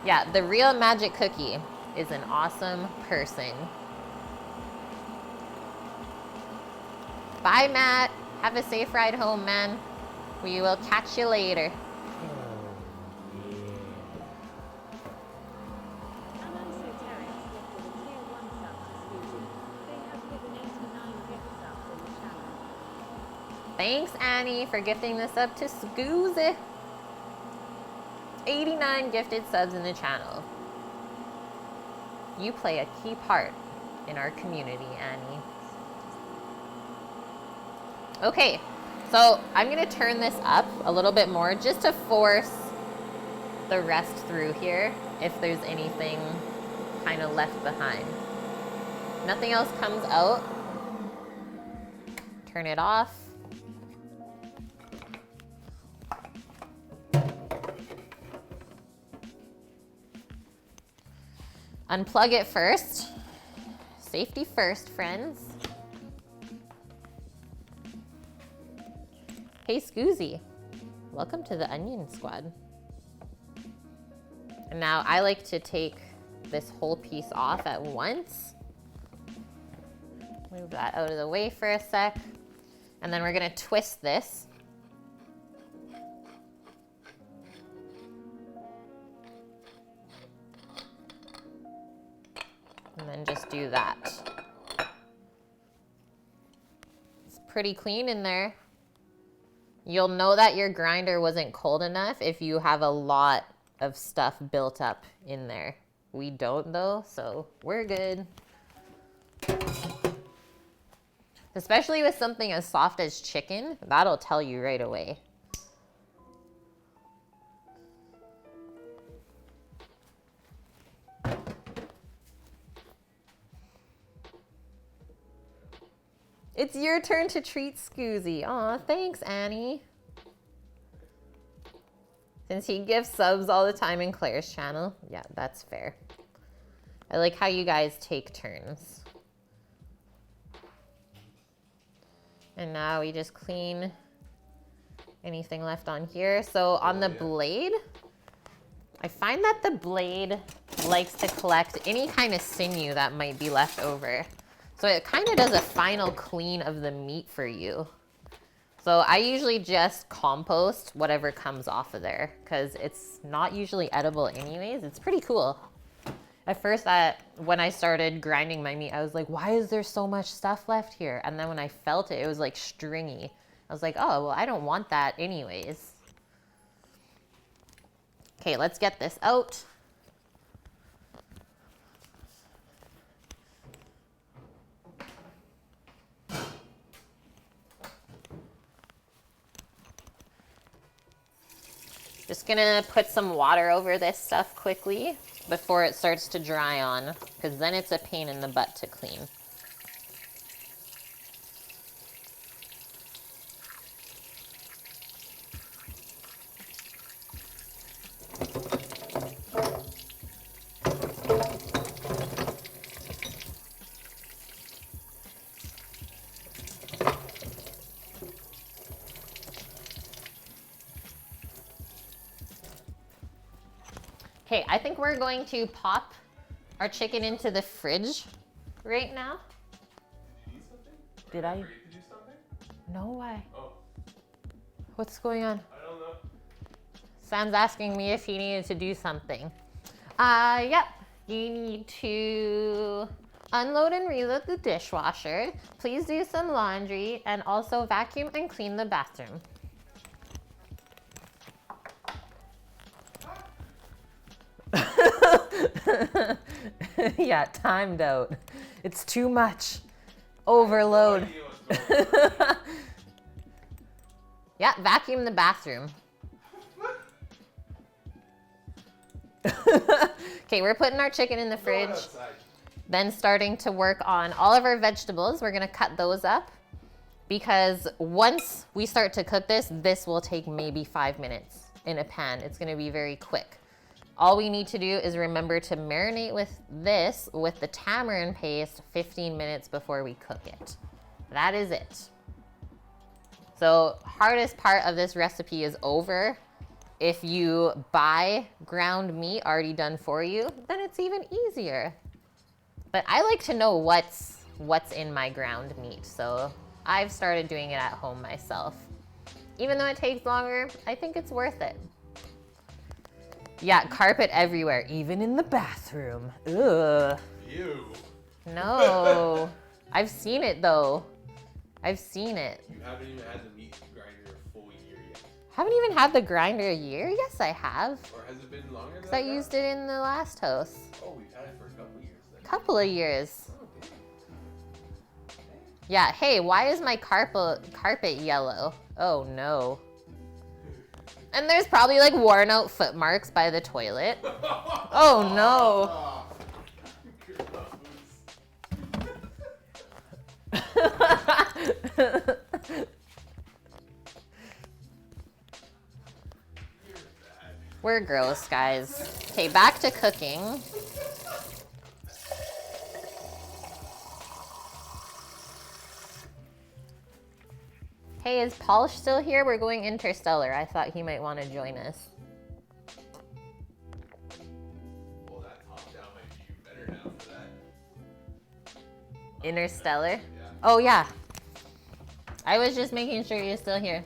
Yeah, the real Magic Cookie is an awesome person. Bye, Matt. Have a safe ride home, man. We will catch you later. Thanks, Annie, for gifting this up to Scoozy. 89 gifted subs in the channel. You play a key part in our community, Annie. Okay, so I'm gonna turn this up a little bit more just to force the rest through here if there's anything kind of left behind. Nothing else comes out. Turn it off. Unplug it first. Safety first, friends. Hey, Scoozy. Welcome to the Onion Squad. And now I like to take this whole piece off at once. Move that out of the way for a sec. And then we're gonna twist this. And then just do that. It's pretty clean in there. You'll know that your grinder wasn't cold enough if you have a lot of stuff built up in there. We don't though, so we're good. Especially with something as soft as chicken, that'll tell you right away. It's your turn to treat Scoozy. Aw, thanks, Annie. Since he gives subs all the time in Claire's channel. Yeah, that's fair. I like how you guys take turns. And now we just clean anything left on here. So on the blade, I find that the blade likes to collect any kind of sinew that might be left over. So it kind of does a final clean of the meat for you. So I usually just compost whatever comes off of there because it's not usually edible anyways. It's pretty cool. At first, when I started grinding my meat, I was like, why is there so much stuff left here? And then when I felt it, it was like stringy. I was like, oh, well, I don't want that anyways. Okay, let's get this out. Just gonna put some water over this stuff quickly before it starts to dry on, because then it's a pain in the butt to clean. Okay, I think we're going to pop our chicken into the fridge right now. Did you eat something? Did I? Or you could do something? No way. Oh, What's going on? I don't know. Sam's asking me if he needed to do something. Yep. You need to unload and reload the dishwasher. Please do some laundry and also vacuum and clean the bathroom. Yeah, timed out. It's too much. Overload. No idea what's going on. Yeah, vacuum the bathroom. Okay, we're putting our chicken in the Going fridge. outside. Then starting to work on all of our vegetables. We're gonna cut those up because once we start to cook this, this will take maybe 5 minutes in a pan. It's gonna be very quick. All we need to do is remember to marinate with this with the tamarind paste 15 minutes before we cook it. That is it. So hardest part of this recipe is over. If you buy ground meat already done for you, then it's even easier. But I like to know what's in my ground meat, so I've started doing it at home myself. Even though it takes longer, I think it's worth it. Yeah, carpet everywhere, even in the bathroom. Ugh. Ew. No. I've seen it though. I've seen it. You haven't even had the meat grinder a full year yet. Haven't even had the grinder a year? Yes, I have. Or has it been longer than Because I that? used it in the last house. Oh, we've had it for a couple years then. Couple of years. Oh, damn. Yeah, hey, why is my carpet yellow? Oh no. And there's probably like worn out foot marks by the toilet. Oh no. We're gross, guys. Okay, back to cooking. Hey, is Paul still here? We're going interstellar. I thought he might want to join us. Well, that top down might be better now for that. Interstellar? Yeah. Oh, yeah. I was just making sure you're still here.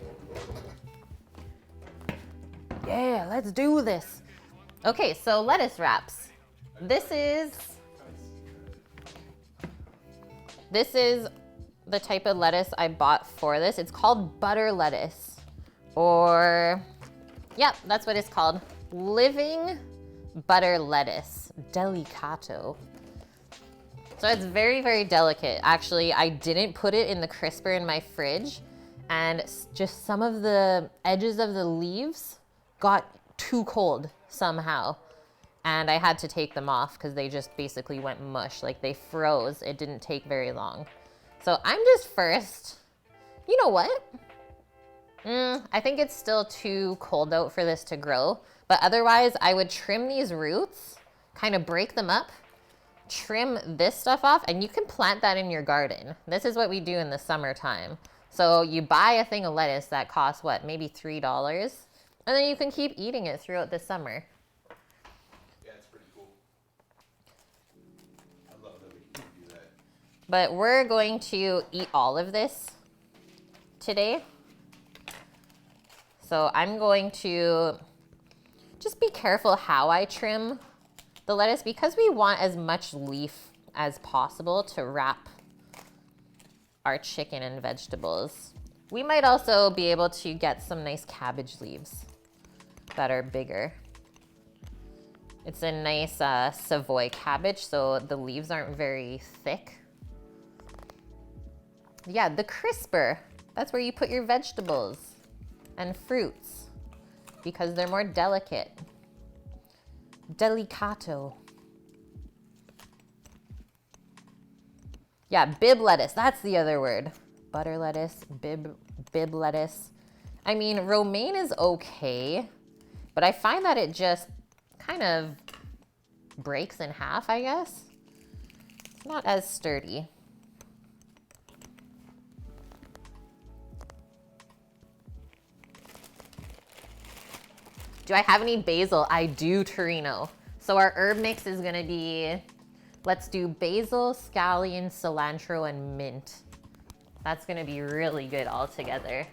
Yeah, let's do this. Okay, so lettuce wraps. This is the type of lettuce I bought for this. It's called butter lettuce, or yep, that's what it's called. Living butter lettuce, delicato. So it's very, very delicate. Actually, I didn't put it in the crisper in my fridge, and just some of the edges of the leaves got too cold somehow. And I had to take them off because they just basically went mush, like they froze. It didn't take very long. So I'm just first, you know what? I think it's still too cold out for this to grow, but otherwise I would trim these roots, kind of break them up, trim this stuff off, and you can plant that in your garden. This is what we do in the summertime. So you buy a thing of lettuce that costs what, maybe $3, and then you can keep eating it throughout the summer. Yeah, it's pretty cool. I love that we can do that. But we're going to eat all of this today. So I'm going to just be careful how I trim the lettuce because we want as much leaf as possible to wrap our chicken and vegetables. We might also be able to get some nice cabbage leaves that are bigger. It's a nice Savoy cabbage, so the leaves aren't very thick. Yeah, the crisper. That's where you put your vegetables and fruits because they're more delicate. Delicato. Yeah, bib lettuce. That's the other word. Butter lettuce, bib lettuce. I mean, romaine is okay, but I find that it just kind of breaks in half, I guess. It's not as sturdy. Do I have any basil? I do, Torino. So our herb mix is gonna be, let's do basil, scallion, cilantro, and mint. That's gonna be really good all together.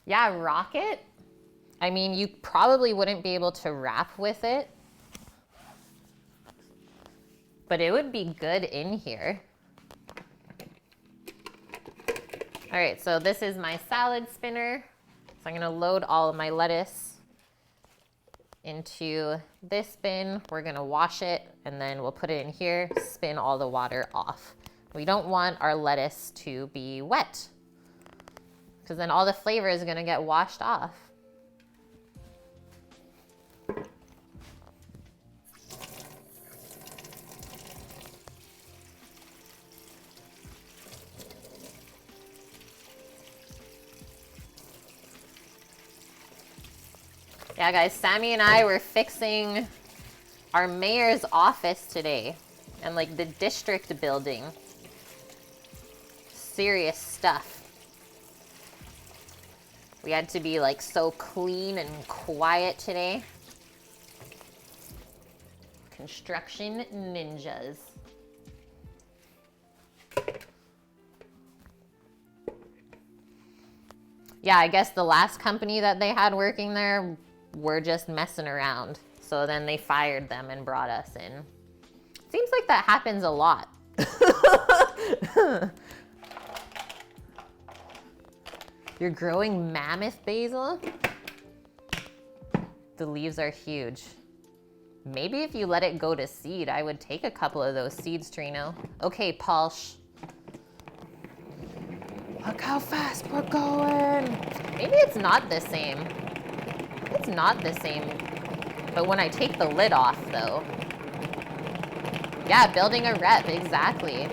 Yeah, rocket. I mean, you probably wouldn't be able to wrap with it, but it would be good in here. All right, so this is my salad spinner. So I'm gonna load all of my lettuce into this bin. We're gonna wash it and then we'll put it in here, spin all the water off. We don't want our lettuce to be wet because then all the flavor is gonna get washed off. Yeah, guys, Sammy and I were fixing our mayor's office today and like the district building. Serious stuff. We had to be like so clean and quiet today. Construction ninjas. Yeah, I guess the last company that they had working there were just messing around. So then they fired them and brought us in. Seems like that happens a lot. You're growing mammoth basil? The leaves are huge. Maybe if you let it go to seed, I would take a couple of those seeds, Trino. Okay, Palsh. Look how fast we're going. Maybe it's not the same. It's not the same. But when I take the lid off, though. Yeah, building a rep, exactly.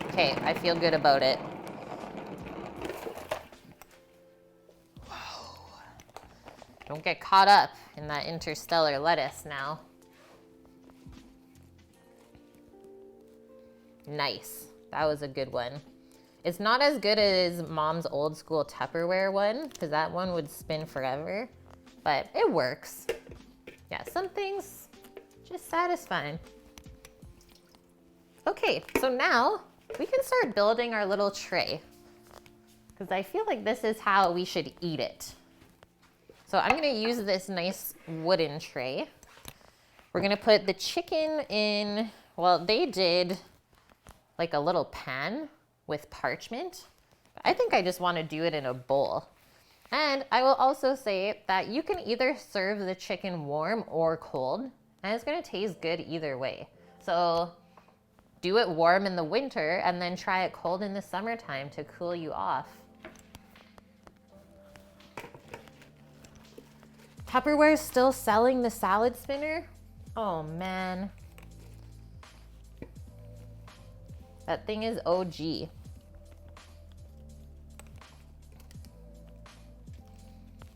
Okay, I feel good about it. Whoa. Don't get caught up in that interstellar lettuce now. Nice. That was a good one. It's not as good as Mom's old school Tupperware one, because that one would spin forever, but it works. Yeah, some things just satisfying. Okay, so now we can start building our little tray, because I feel like this is how we should eat it. So I'm gonna use this nice wooden tray. We're gonna put the chicken in, well, they did like a little pan with parchment. I think I just want to do it in a bowl. And I will also say that you can either serve the chicken warm or cold, and it's going to taste good either way. So do it warm in the winter and then try it cold in the summertime to cool you off. Tupperware is still selling the salad spinner? Oh man. That thing is OG.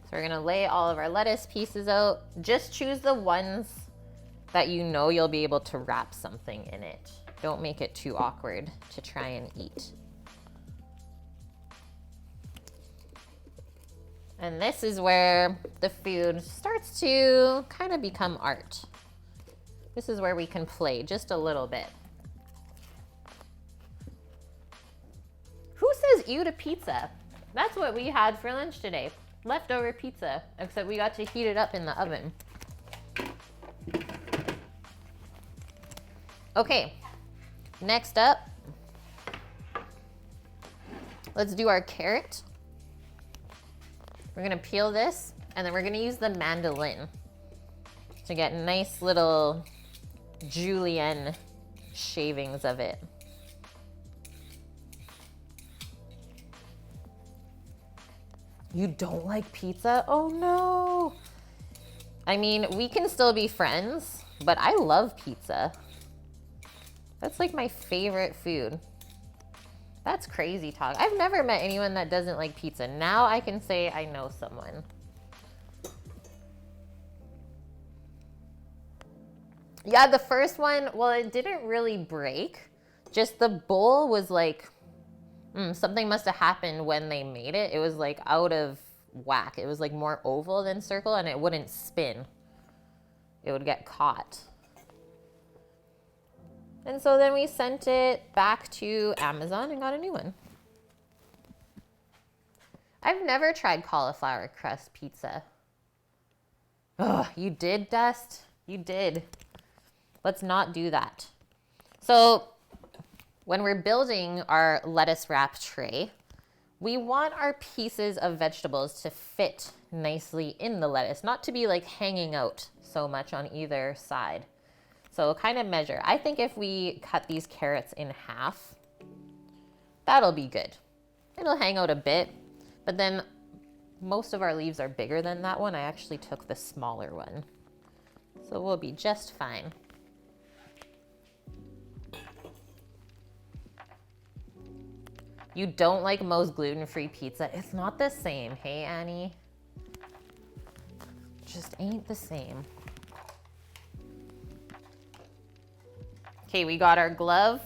So we're gonna lay all of our lettuce pieces out. Just choose the ones that you know you'll be able to wrap something in it. Don't make it too awkward to try and eat. And this is where the food starts to kind of become art. This is where we can play just a little bit. Who says ew to pizza? That's what we had for lunch today. Leftover pizza, except we got to heat it up in the oven. Okay, next up, let's do our carrot. We're gonna peel this, and then we're gonna use the mandolin to get nice little julienne shavings of it. You don't like pizza? Oh no. I mean, we can still be friends, but I love pizza. That's like my favorite food. That's crazy talk. I've never met anyone that doesn't like pizza. Now I can say I know someone. Yeah, the first one, well, it didn't really break. Just the bowl was like, something must have happened when they made it. It was like out of whack. It was like more oval than circle, and it wouldn't spin. It would get caught. And so then we sent it back to Amazon and got a new one. I've never tried cauliflower crust pizza. Oh, you did, Dust? You did. Let's not do that. So when we're building our lettuce wrap tray, we want our pieces of vegetables to fit nicely in the lettuce, not to be like hanging out so much on either side. So kind of measure. I think if we cut these carrots in half, that'll be good. It'll hang out a bit, but then most of our leaves are bigger than that one. I actually took the smaller one. So we'll be just fine. You don't like most gluten-free pizza? It's not the same, hey Annie? Just ain't the same. Okay, we got our glove.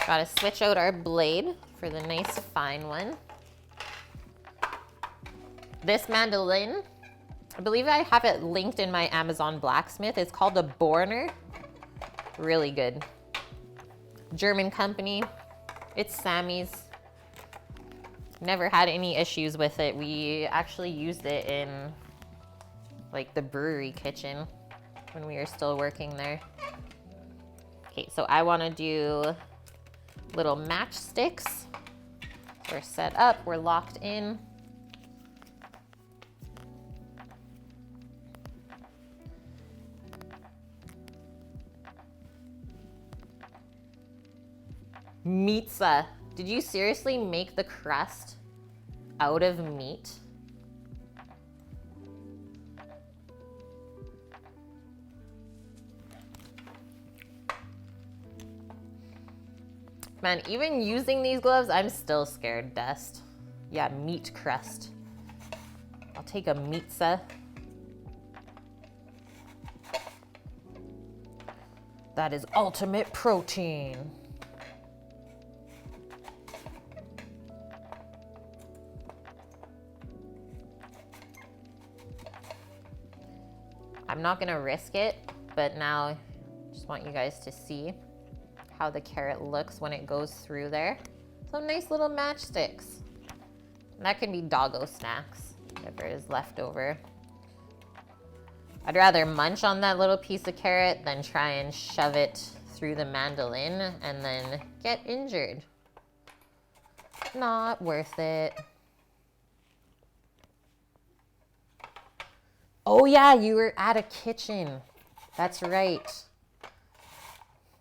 Gotta switch out our blade for the nice fine one. This mandolin, I believe I have it linked in my Amazon Blacksmith. It's called a Borner. Really good. German company. It's Sammy's. Never had any issues with it. We actually used it in like the brewery kitchen when we were still working there. Okay, so I want to do little matchsticks. We're set up, we're locked in. Pizza. Did you seriously make the crust out of meat? Man, even using these gloves, I'm still scared, Dust. Yeah, meat crust. I'll take a pizza. That is ultimate protein. I'm not gonna risk it, but now I just want you guys to see how the carrot looks when it goes through there. Some nice little matchsticks. That can be doggo snacks, whatever is left over. I'd rather munch on that little piece of carrot than try and shove it through the mandolin and then get injured. Not worth it. Oh yeah, you were at a kitchen. That's right.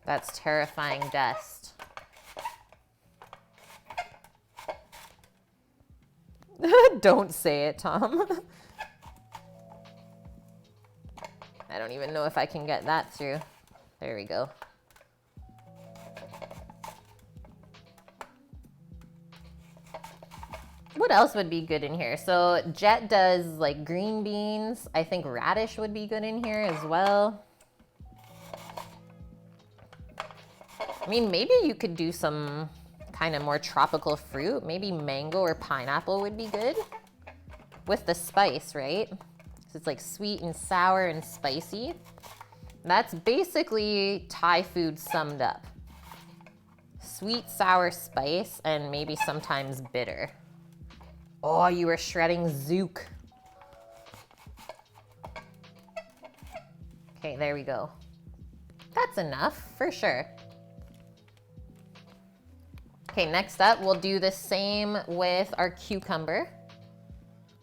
That's terrifying, Dust. Don't say it, Tom. I don't even know if I can get that through. There we go. What else would be good in here? So Jet does like green beans. I think radish would be good in here as well. I mean, maybe you could do some kind of more tropical fruit. Maybe mango or pineapple would be good with the spice, right? So it's like sweet and sour and spicy. That's basically Thai food summed up. Sweet, sour, spice, and maybe sometimes bitter. Oh, you were shredding zook. Okay, there we go. That's enough, for sure. Okay, next up, we'll do the same with our cucumber.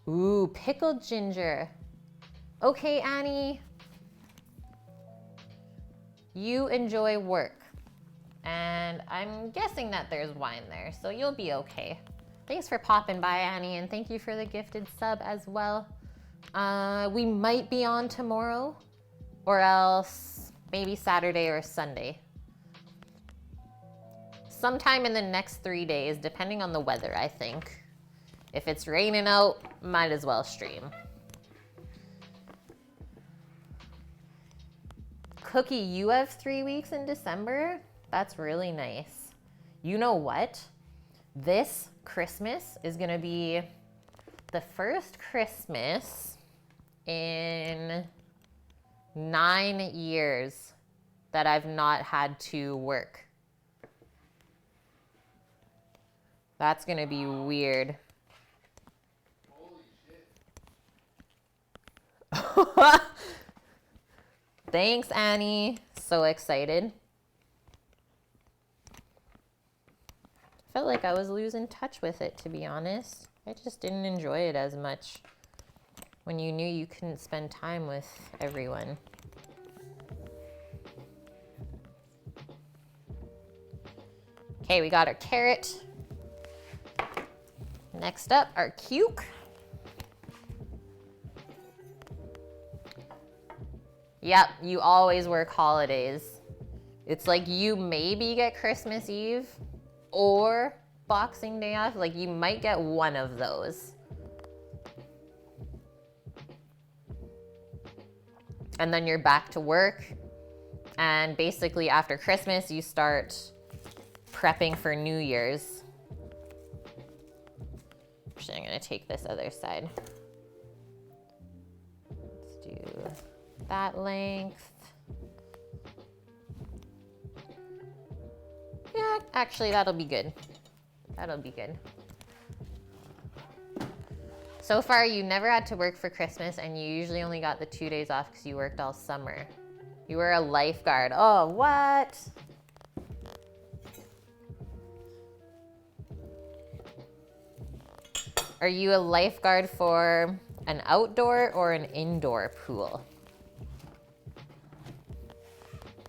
Ooh, pickled ginger. Okay, Annie. You enjoy work. And I'm guessing that there's wine there, so you'll be okay. Thanks for popping by, Annie, and thank you for the gifted sub as well. We might be on tomorrow, or else maybe Saturday or Sunday. Sometime in the next 3 days, depending on the weather, I think. If it's raining out, might as well stream. Cookie, you have 3 weeks in December? That's really nice. You know what? This Christmas is gonna be the first Christmas in 9 years that I've not had to work. That's gonna be weird. Holy shit. Thanks, Annie. So excited. Felt like I was losing touch with it, to be honest. I just didn't enjoy it as much when you knew you couldn't spend time with everyone. Okay, we got our carrot. Next up, our cuke. Yep, you always work holidays. It's like you maybe get Christmas Eve or Boxing Day off. Like you might get one of those. And then you're back to work. And basically after Christmas, you start prepping for New Year's. Actually, I'm gonna take this other side. Let's do that length. Yeah, actually that'll be good. That'll be good. So far, you never had to work for Christmas and you usually only got the 2 days off because you worked all summer. You were a lifeguard. Oh, what? Are you a lifeguard for an outdoor or an indoor pool?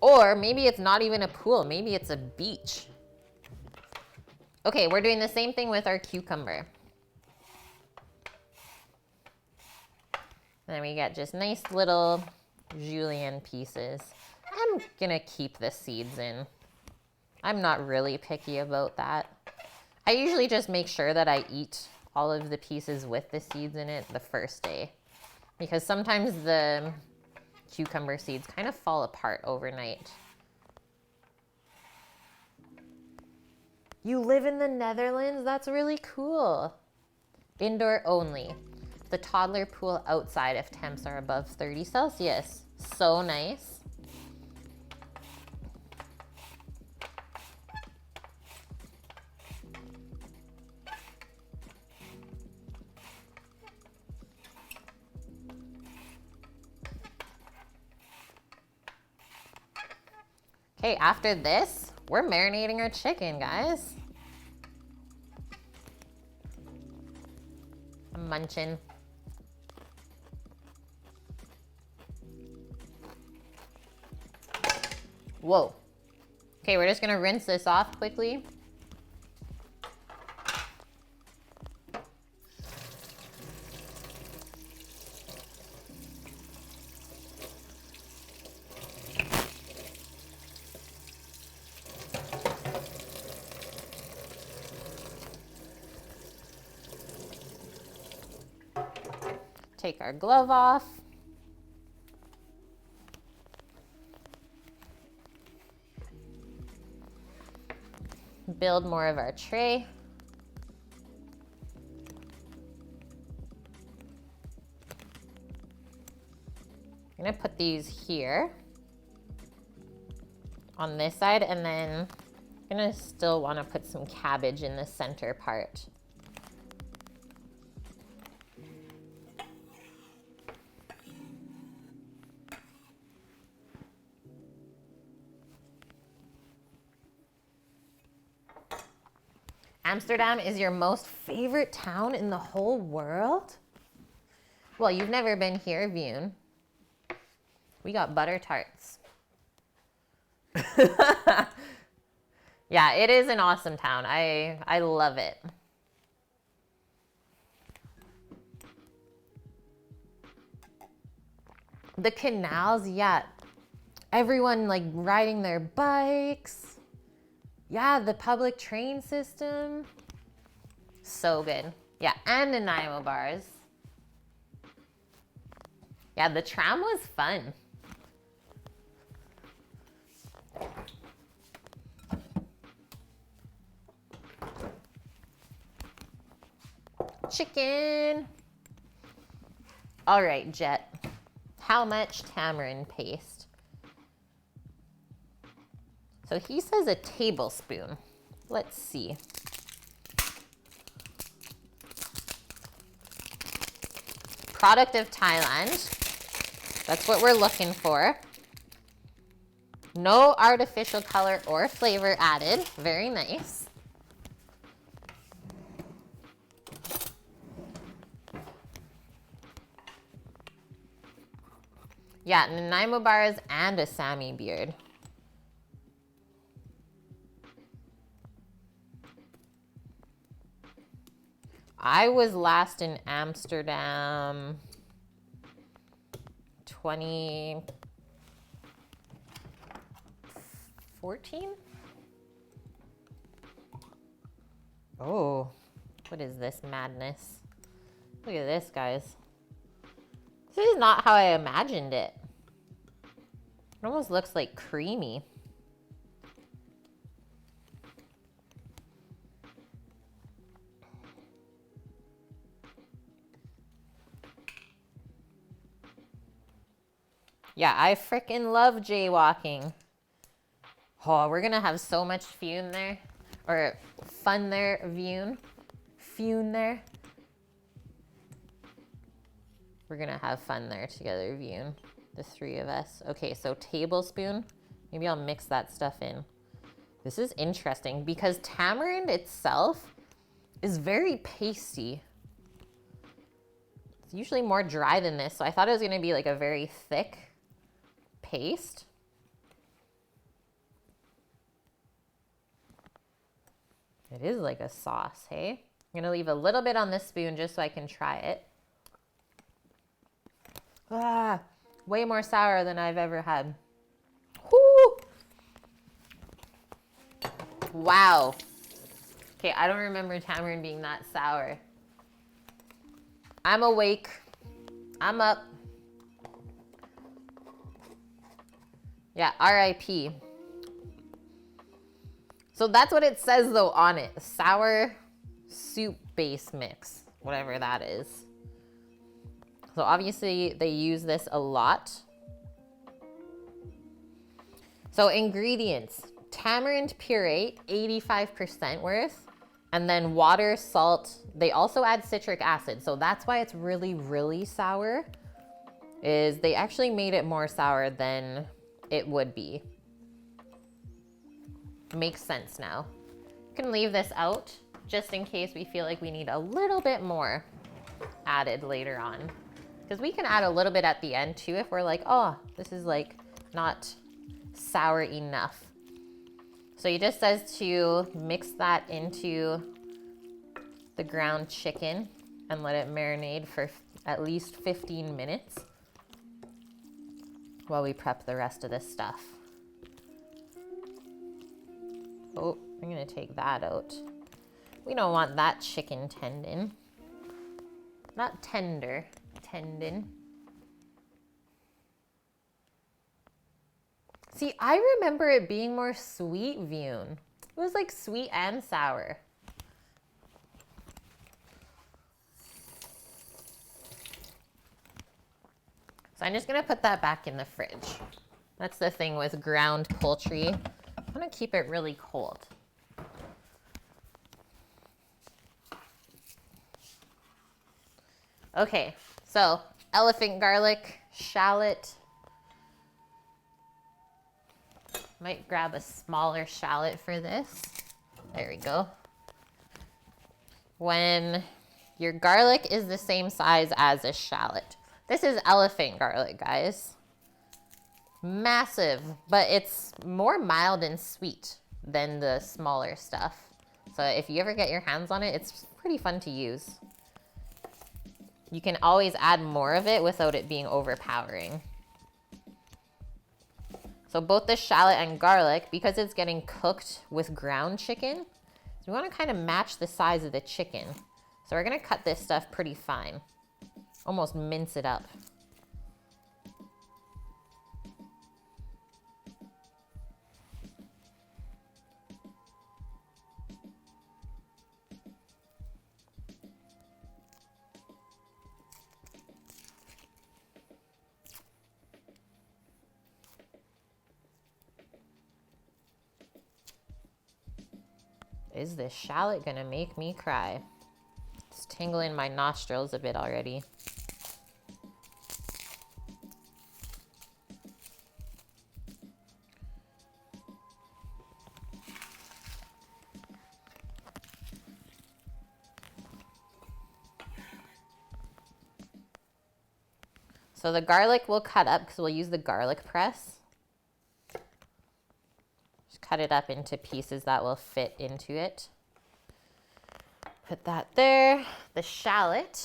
Or maybe it's not even a pool, maybe it's a beach. Okay, we're doing the same thing with our cucumber. And then we get just nice little julienne pieces. I'm gonna keep the seeds in. I'm not really picky about that. I usually just make sure that I eat all of the pieces with the seeds in it the first day, because sometimes the cucumber seeds kind of fall apart overnight. You live in the Netherlands? That's really cool. Indoor only. The toddler pool outside if temps are above 30 Celsius. So nice. Okay, after this, we're marinating our chicken, guys. I'm munching. Whoa. Okay, we're just gonna rinse this off quickly. Take our glove off. Build more of our tray. I'm gonna put these here on this side, and then I'm gonna still wanna put some cabbage in the center part. Amsterdam is your most favorite town in the whole world? Well, you've never been here, Vune. We got butter tarts. Yeah, it is an awesome town. I love it. The canals, yeah. Everyone like riding their bikes. Yeah, the public train system. So good. Yeah, and Nanaimo bars. Yeah, the tram was fun. Chicken. All right, Jet. How much tamarind paste? So he says a tablespoon. Let's see. Product of Thailand. That's what we're looking for. No artificial color or flavor added. Very nice. Yeah, Nanaimo bars and a Sami beard. I was last in Amsterdam 2014? Oh, what is this madness? Look at this, guys. This is not how I imagined it. It almost looks like creamy. Yeah, I freaking love jaywalking. Oh, we're gonna have so much fun there. Or fun there, Vune. Fun there. We're gonna have fun there together, Vune. The three of us. Okay, so tablespoon. Maybe I'll mix that stuff in. This is interesting because tamarind itself is very pasty. It's usually more dry than this, so I thought it was gonna be like a very thick paste. It is like a sauce, hey? I'm gonna leave a little bit on this spoon just so I can try it. Ah, way more sour than I've ever had. Whoo! Wow. Okay, I don't remember tamarind being that sour. I'm awake. I'm up. Yeah, RIP. So that's what it says though on it. Sour soup base mix, whatever that is. So obviously they use this a lot. So ingredients, tamarind puree, 85% worth, and then water, salt. They also add citric acid. So that's why it's really, really sour, is they actually made it more sour than it would be. Makes sense now. You can leave this out just in case we feel like we need a little bit more added later on. Because we can add a little bit at the end too if we're like, oh, this is like not sour enough. So it just says to mix that into the ground chicken and let it marinate for at least 15 minutes while we prep the rest of this stuff. Oh, I'm gonna take that out. We don't want that chicken tendon. Not tender, tendon. See, I remember it being more sweet, Vune. It was like sweet and sour. So I'm just gonna put that back in the fridge. That's the thing with ground poultry. I'm gonna keep it really cold. Okay, so elephant garlic, shallot. Might grab a smaller shallot for this. There we go. When your garlic is the same size as a shallot. This is elephant garlic, guys. Massive, but it's more mild and sweet than the smaller stuff. So if you ever get your hands on it, it's pretty fun to use. You can always add more of it without it being overpowering. So both the shallot and garlic, because it's getting cooked with ground chicken, so we want to kind of match the size of the chicken. So we're going to cut this stuff pretty fine. Almost mince it up. Is this shallot gonna make me cry? It's tingling my nostrils a bit already. So the garlic we'll cut up because we'll use the garlic press. Just cut it up into pieces that will fit into it. Put that there. The shallot.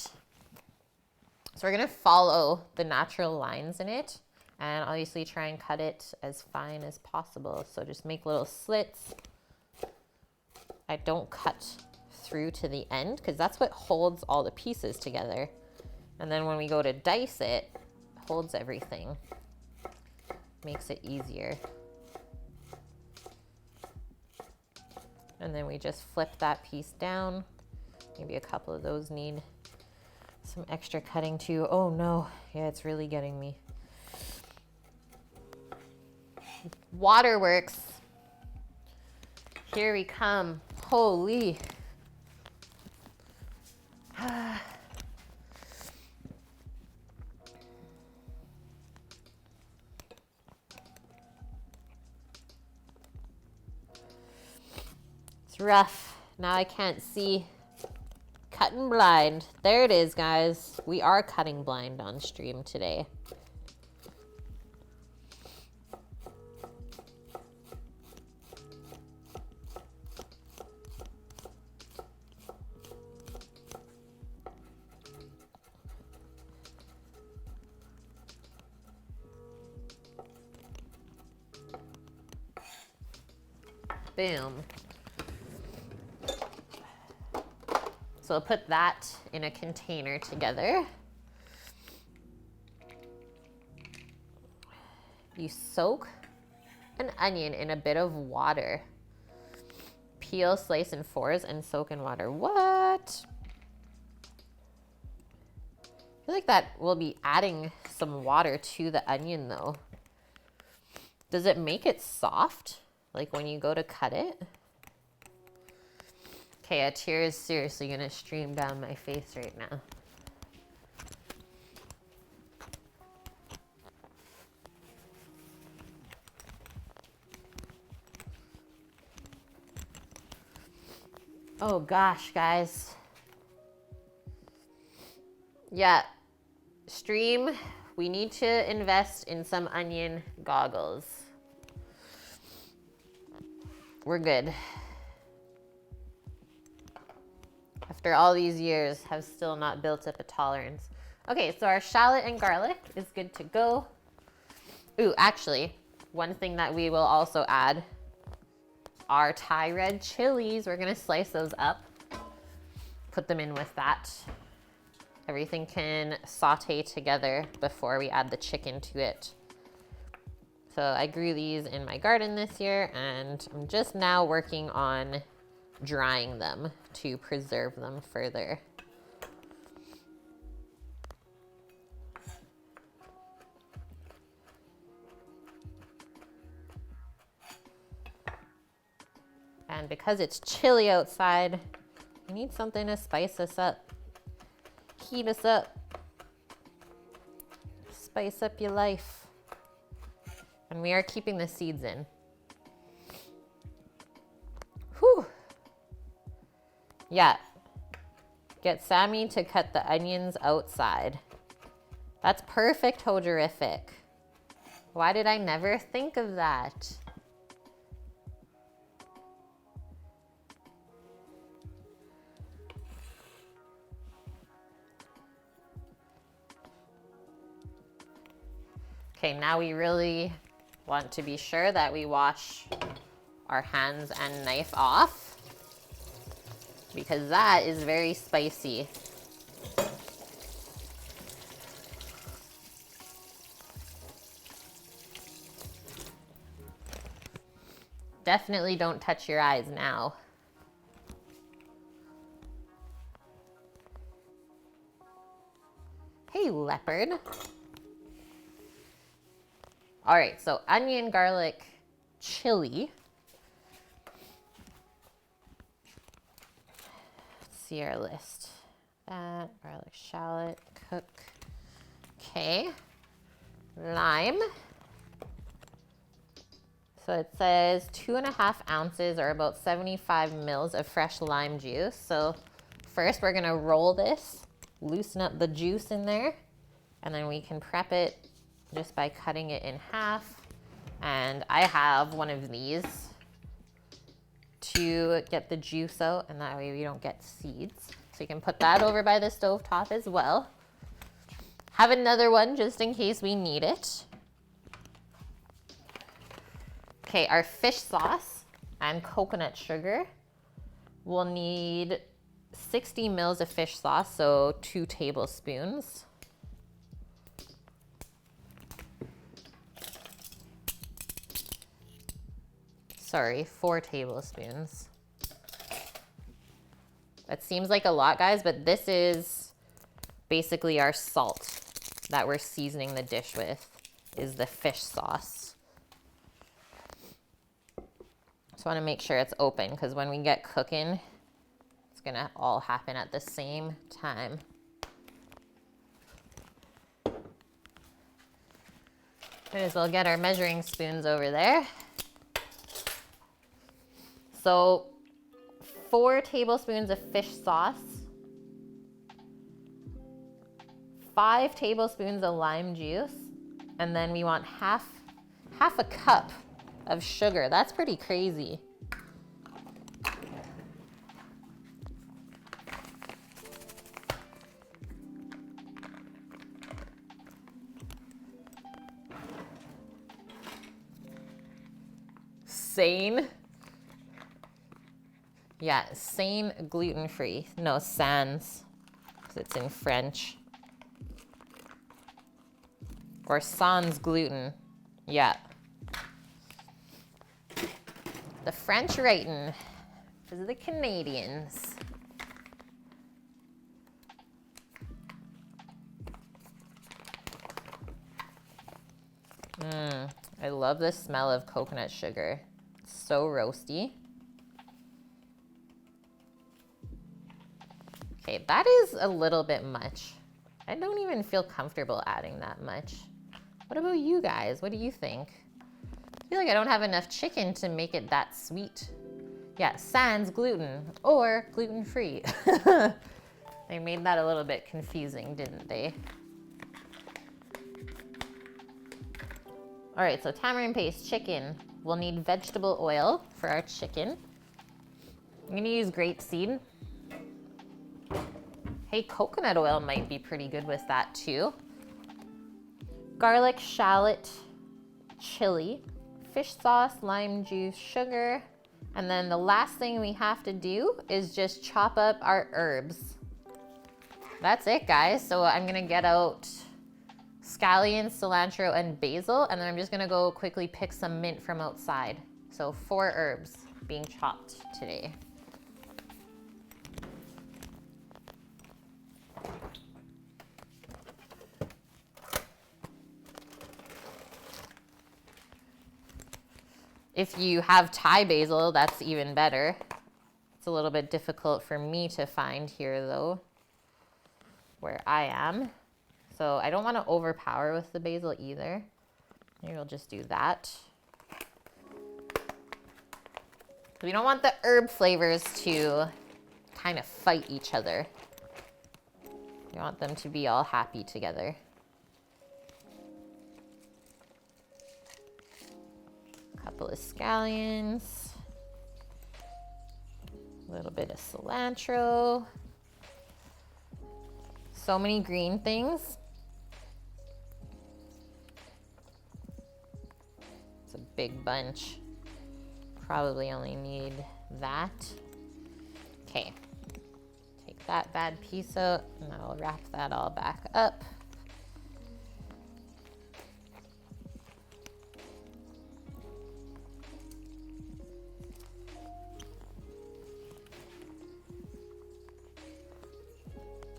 So we're gonna follow the natural lines in it and obviously try and cut it as fine as possible. So just make little slits. I don't cut through to the end because that's what holds all the pieces together. And then when we go to dice it, holds everything. Makes it easier. And then we just flip that piece down. Maybe a couple of those need some extra cutting too. Oh no, yeah, it's really getting me. Waterworks. Here we come. Holy. It's rough. Now I can't see. Cutting blind. There it is, guys. We are cutting blind on stream today. Boom. So we'll put that in a container together. You soak an onion in a bit of water. Peel, slice in fours, and soak in water. What? I feel like that will be adding some water to the onion though. Does it make it soft? Like when you go to cut it? Okay, a tear is seriously gonna stream down my face right now. Oh gosh, guys. Yeah, stream, we need to invest in some onion goggles. We're good. After all these years, have still not built up a tolerance. Okay, so our shallot and garlic is good to go. Ooh, actually, one thing that we will also add are Thai red chilies. We're gonna slice those up, put them in with that. Everything can saute together before we add the chicken to it. So I grew these in my garden this year, and I'm just now working on drying them to preserve them further. And because it's chilly outside, I need something to spice us up, heat us up, spice up your life. And we are keeping the seeds in. Whew. Yeah. Get Sammy to cut the onions outside. That's perfect, Hojerific. Why did I never think of that? Okay, now we really want to be sure that we wash our hands and knife off, because that is very spicy. Definitely don't touch your eyes now. Hey, leopard. All right, so onion, garlic, chili. Let's see our list. That, garlic, shallot, cook. Okay, lime. So it says 2.5 ounces or about 75 mils of fresh lime juice. So first we're gonna roll this, loosen up the juice in there, and then we can prep it just by cutting it in half. And I have one of these to get the juice out, and that way we don't get seeds. So you can put that over by the stovetop as well. Have another one just in case we need it. Okay, our fish sauce and coconut sugar. We'll need 60 mils of fish sauce, so 2 tablespoons. Sorry, 4 tablespoons. That seems like a lot, guys, but this is basically our salt that we're seasoning the dish with, is the fish sauce. Just want to make sure it's open, because when we get cooking, it's gonna all happen at the same time. Might as well get our measuring spoons over there. So 4 tablespoons of fish sauce, 5 tablespoons of lime juice, and then we want half a cup of sugar. That's pretty crazy. Sane. Yeah, sane gluten-free. No, sans, because it's in French. Or sans gluten. Yeah. The French writing. This is the Canadians. I love the smell of coconut sugar. It's so roasty. Okay, that is a little bit much. I don't even feel comfortable adding that much. What about you guys? What do you think? I feel like I don't have enough chicken to make it that sweet. Yeah, sans gluten or gluten-free. They made that a little bit confusing, didn't they? All right, so tamarind paste, chicken. We'll need vegetable oil for our chicken. I'm gonna use grapeseed. Hey, coconut oil might be pretty good with that too. Garlic, shallot, chili, fish sauce, lime juice, sugar. And then the last thing we have to do is just chop up our herbs. That's it, guys. So I'm gonna get out scallions, cilantro, and basil, and then I'm just gonna go quickly pick some mint from outside. So 4 herbs being chopped today. If you have Thai basil, that's even better. It's a little bit difficult for me to find here though, where I am. So I don't want to overpower with the basil either. Maybe we'll just do that. We don't want the herb flavors to kind of fight each other. We want them to be all happy together. A couple of scallions. A little bit of cilantro. So many green things. It's a big bunch. Probably only need that. Okay. Take that bad piece out and I'll wrap that all back up.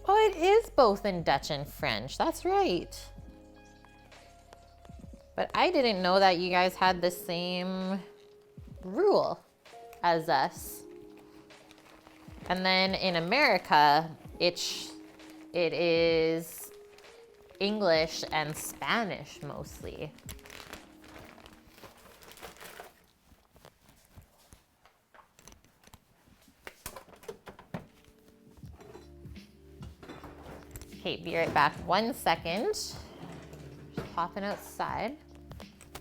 Oh, it is both in Dutch and French. That's right. But I didn't know that you guys had the same rule as us. And then in America, it is English and Spanish mostly. Okay, be right back 1 second. Just popping outside.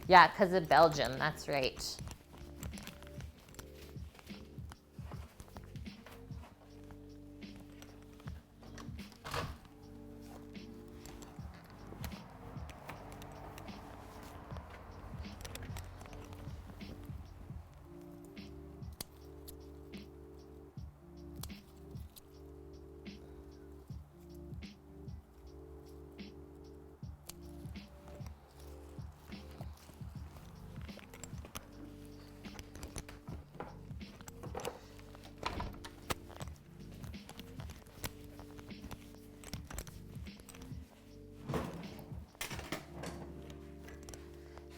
Yeah, because of Belgium, that's right.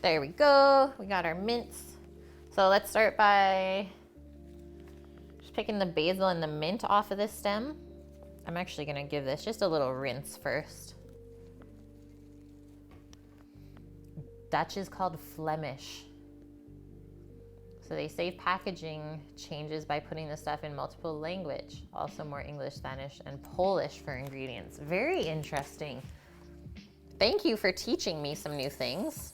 There we go. We got our mints. So let's start by just picking the basil and the mint off of this stem. I'm actually gonna give this just a little rinse first. Dutch is called Flemish. So they save packaging changes by putting the stuff in multiple language. Also more English, Spanish, and Polish for ingredients. Very interesting. Thank you for teaching me some new things.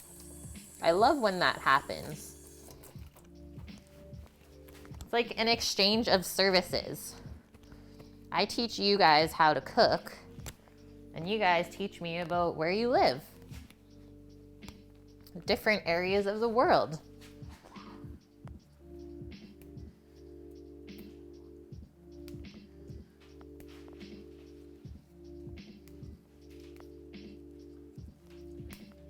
I love when that happens. It's like an exchange of services. I teach you guys how to cook, and you guys teach me about where you live. Different areas of the world.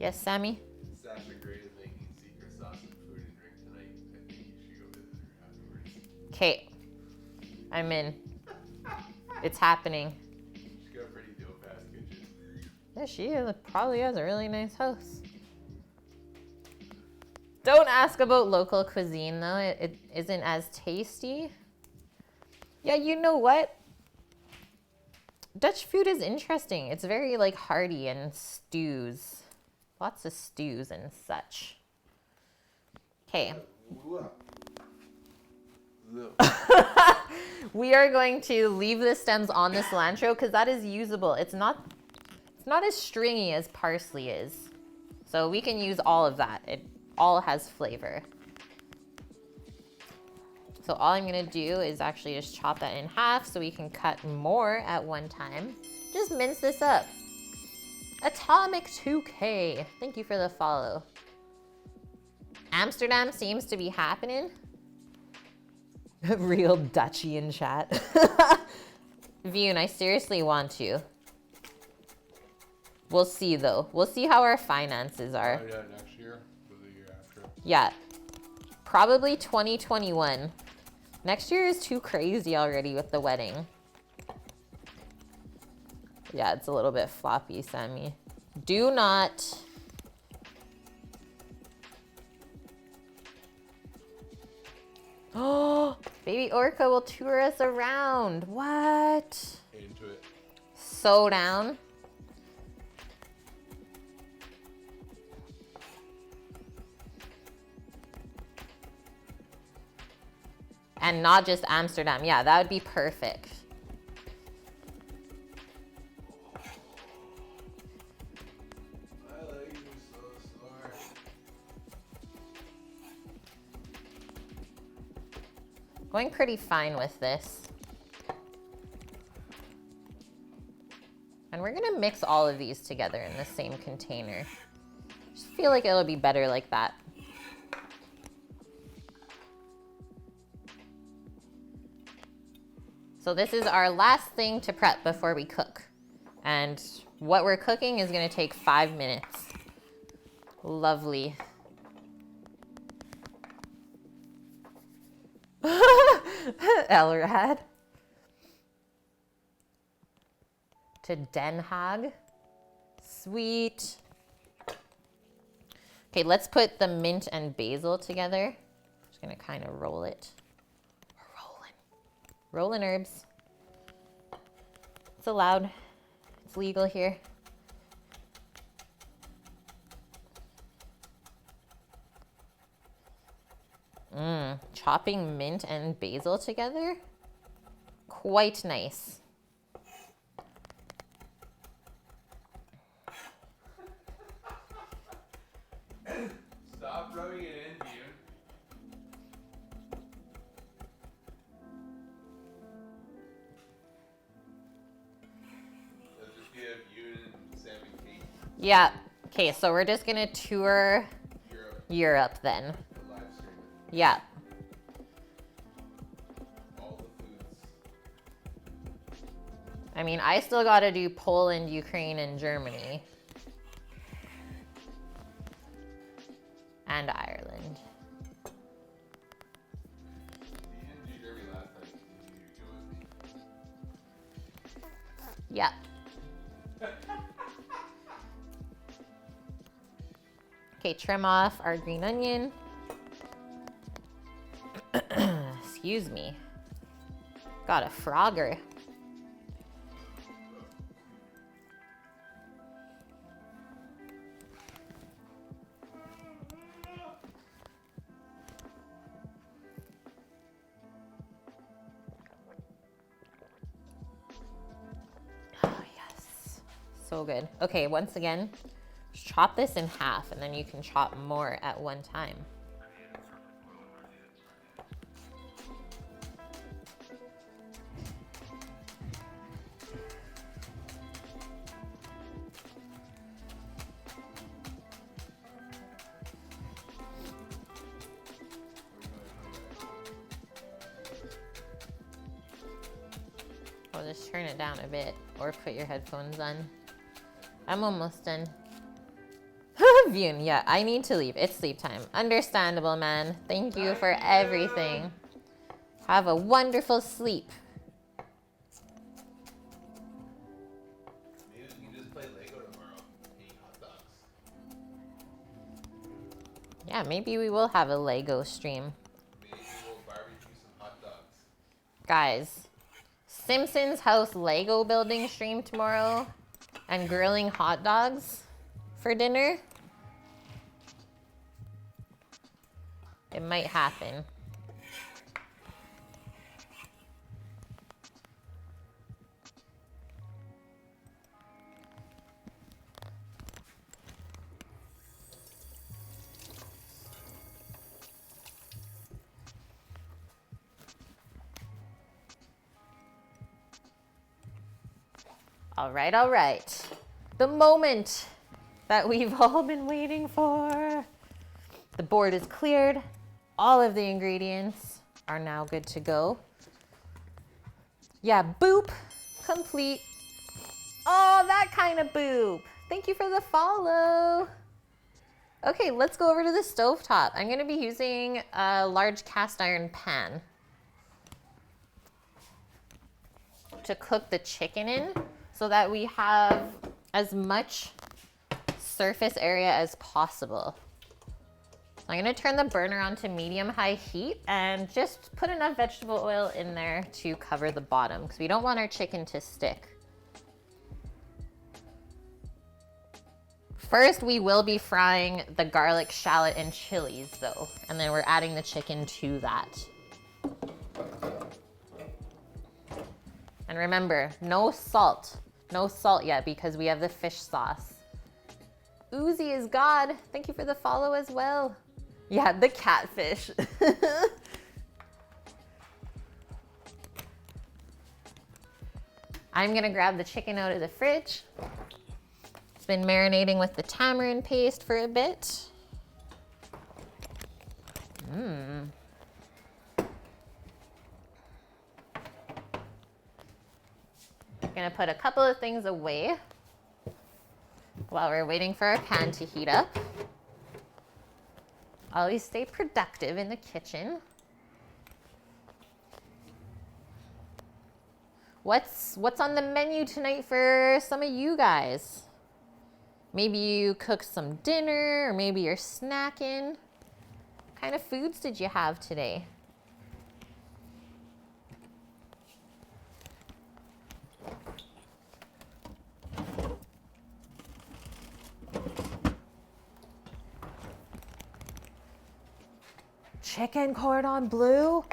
Yes, Sammy? Sasha Gray is making secret sauce and food and drink tonight. I think you should go visit her afterwards. Okay. I'm in. It's happening. She's got a pretty dope ass kitchen. Yeah, she probably has a really nice house. Don't ask about local cuisine though. It isn't as tasty. Yeah, you know what? Dutch food is interesting. It's very like hearty and stews. Lots of stews and such. Okay. We are going to leave the stems on the cilantro because that is usable. It's not as stringy as parsley is. So we can use all of that. It all has flavor. So all I'm gonna do is actually just chop that in half so we can cut more at one time. Just mince this up. Atomic 2K, thank you for the follow. Amsterdam seems to be happening. Real Dutchy in chat. Vune, I seriously want to. We'll see though. We'll see how our finances are. Oh, yeah, next year or the year after. Yeah, probably 2021. Next year is too crazy already with the wedding. Yeah, it's a little bit floppy, Sammy. Do not. Oh, baby Orca will tour us around. What? Into it. So down. And not just Amsterdam. Yeah, that would be perfect. I like you so smart. Going pretty fine with this. And we're gonna mix all of these together in the same container. Just feel like it'll be better like that. So this is our last thing to prep before we cook. And what we're cooking is gonna take 5 minutes. Lovely. Elrad. To Den Haag. Sweet. Okay, let's put the mint and basil together. Just gonna kind of roll it. Rolling herbs. It's allowed. It's legal here. Chopping mint and basil together. Quite nice. Stop rubbing it in, Vune. Let's just give Vune and Sam and Kate Yeah. Okay, so we're just gonna tour Europe then. the live stream. Yeah. All the foods. I mean, I still gotta do Poland, Ukraine, and Germany. And Ireland. You didn't do Derby last time. Did you go with me? Yeah. Okay, trim off our green onion. Excuse me. Got a frogger. Oh, yes. So good. Okay, once again, just chop this in half and then you can chop more at one time. I'll just turn it down a bit or put your headphones on. I'm almost done. Vune, yeah, I need to leave. It's sleep time. Understandable, man. Thank you for everything. Have a wonderful sleep. Maybe we can just play Lego tomorrow. Eat hot dogs. Yeah, maybe we will have a Lego stream. Maybe we'll barbecue some hot dogs. Guys, Simpsons house Lego building stream tomorrow and grilling hot dogs for dinner. It might happen. All right, all right. The moment that we've all been waiting for. The board is cleared. All of the ingredients are now good to go. Yeah, boop, complete. Oh, that kind of boop. Thank you for the follow. Okay, let's go over to the stovetop. I'm gonna be using a large cast iron pan to cook the chicken in so that we have as much surface area as possible. I'm gonna turn the burner on to medium-high heat and just put enough vegetable oil in there to cover the bottom because we don't want our chicken to stick. First, we will be frying the garlic, shallot, and chilies though, and then we're adding the chicken to that. And remember, no salt. No salt yet because we have the fish sauce. Uzi is God. Thank you for the follow as well. Yeah, the catfish. I'm gonna grab the chicken out of the fridge. It's been marinating with the tamarind paste for a bit. Gonna put a couple of things away while we're waiting for our pan to heat up. Always stay productive in the kitchen. What's on the menu tonight for some of you guys? Maybe you cooked some dinner, or maybe you're snacking. What kind of foods did you have today? Chicken cordon bleu?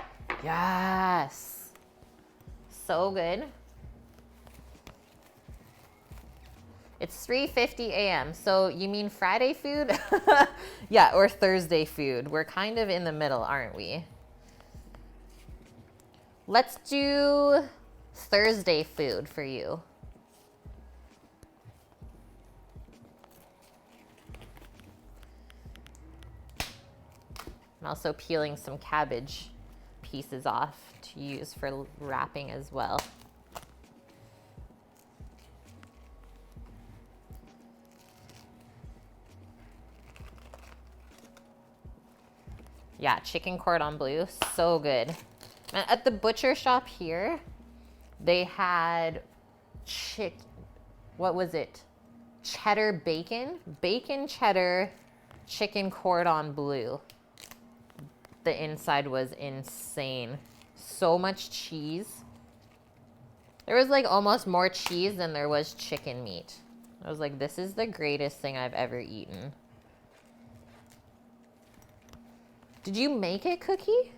Yes. So good. It's 3:50 a.m. So you mean Friday food? Yeah, or Thursday food. We're kind of in the middle, aren't we? Let's do Thursday food for you. I'm also peeling some cabbage pieces off to use for wrapping as well. Yeah, chicken cordon bleu, so good. And at the butcher shop here, they had what was it? Cheddar bacon? Bacon cheddar chicken cordon bleu. The inside was insane. So much cheese. There was like almost more cheese than there was chicken meat. I was like, this is the greatest thing I've ever eaten. Did you make it, Cookie?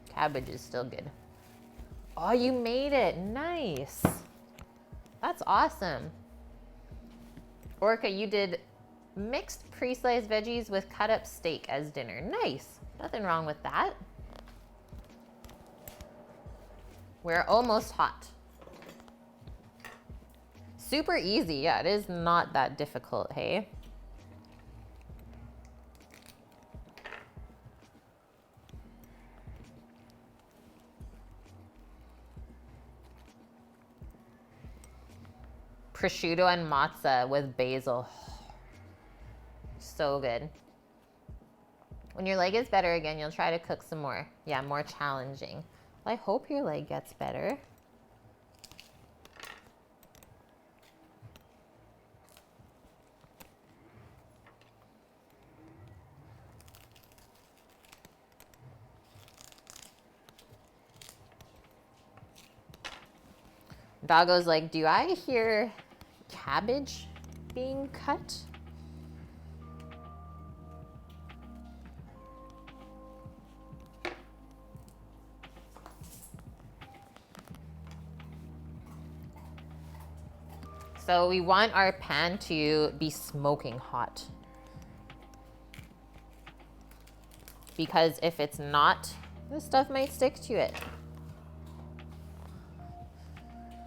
Cabbage is still good. Oh, you made it. Nice. That's awesome. Orca, you did mixed pre-sliced veggies with cut up steak as dinner. Nice. Nothing wrong with that. We're almost hot. Super easy. Yeah, it is not that difficult, hey? prosciutto and mozza with basil. So good. When your leg is better again, you'll try to cook some more. Yeah, more challenging. Well, I hope your leg gets better. Doggo's like, do I hear cabbage being cut? So we want our pan to be smoking hot. Because if it's not, this stuff might stick to it.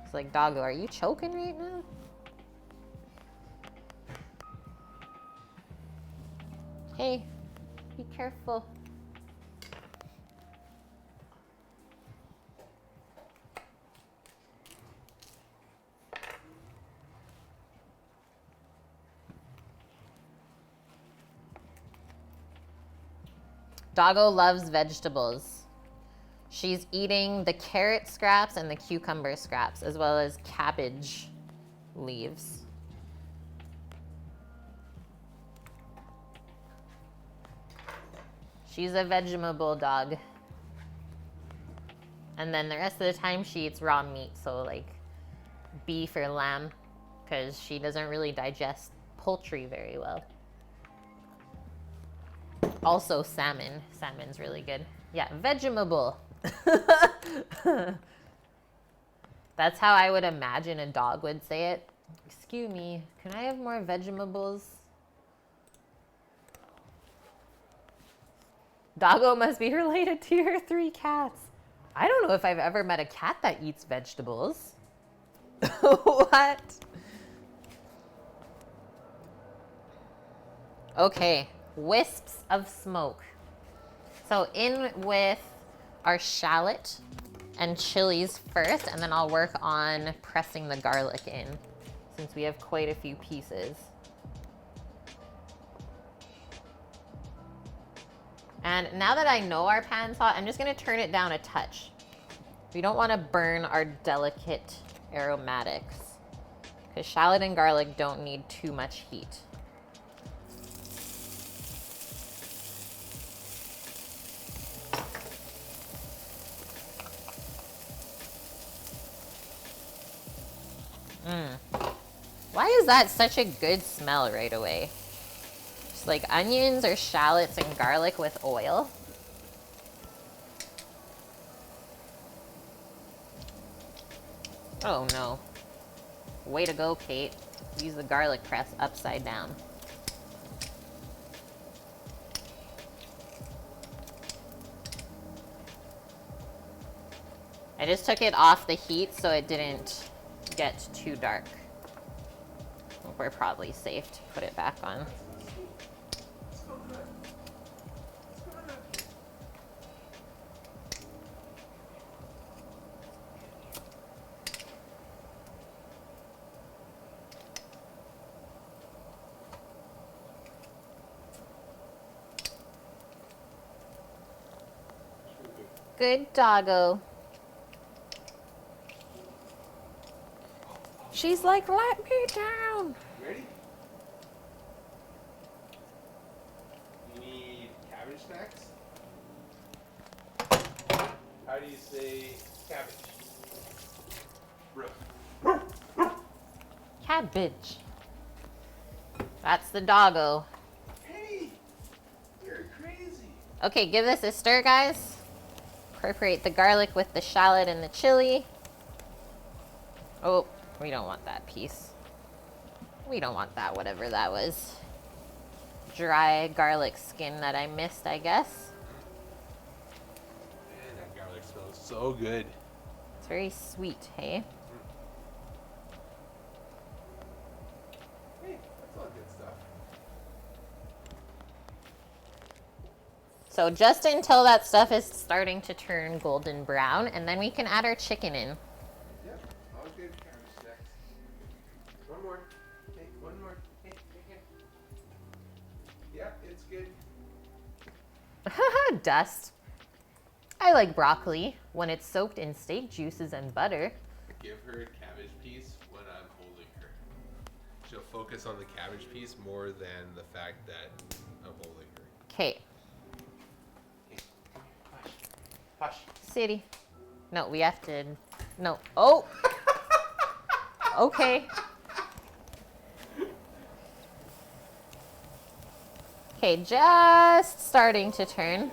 It's like, Doggo, are you choking right now? Hey, be careful. Doggo loves vegetables. She's eating the carrot scraps and the cucumber scraps, as well as cabbage leaves. She's a vegetable dog. And then the rest of the time she eats raw meat, so like beef or lamb, because she doesn't really digest poultry very well. Also salmon. Salmon's really good. Yeah, vegetable. That's how I would imagine a dog would say it. Excuse me, can I have more vegetables? Doggo must be related to your 3 cats. I don't know if I've ever met a cat that eats vegetables. What? Okay, wisps of smoke. So in with our shallot and chilies first, and then I'll work on pressing the garlic in, since we have quite a few pieces. And now that I know our pan's hot, I'm just gonna turn it down a touch. We don't wanna burn our delicate aromatics, because shallot and garlic don't need too much heat. Why is that such a good smell right away? Just like onions or shallots and garlic with oil. Oh no. Way to go, Kate. Use the garlic press upside down. I just took it off the heat so it didn't get too dark. We're probably safe to put it back on. Good doggo. She's like, let me down. Ready? You need cabbage snacks? How do you say cabbage? Ruff. Cabbage. That's the doggo. Hey! You're crazy. Okay, give this a stir, guys. Incorporate the garlic with the shallot and the chili. Oh, we don't want that piece. We don't want that, whatever that was. Dry garlic skin that I missed, I guess. Man, that garlic smells so good. It's very sweet, hey? Hey, that's all good stuff. So just until that stuff is starting to turn golden brown, and then we can add our chicken in. Yep, all good cabbage snacks. good. Dust. I like broccoli when it's soaked in steak juices and butter. Give her a cabbage piece when I'm holding her. She'll focus on the cabbage piece more than the fact that I'm holding her. Okay. Hush. Hush. City. No, we have to. No. Oh! Okay. Okay, just starting to turn.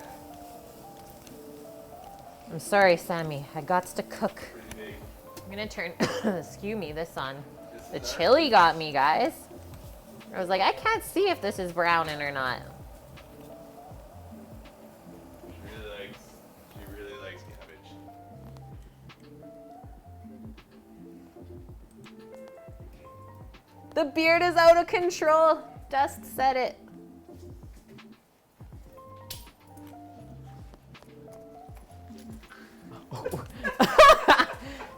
I'm sorry, Sammy. I got to cook. Pretty big. I'm gonna turn, excuse me, this on. The chili got me, guys. I was like, I can't see if this is browning or not. She really likes cabbage. The beard is out of control. Dust said it.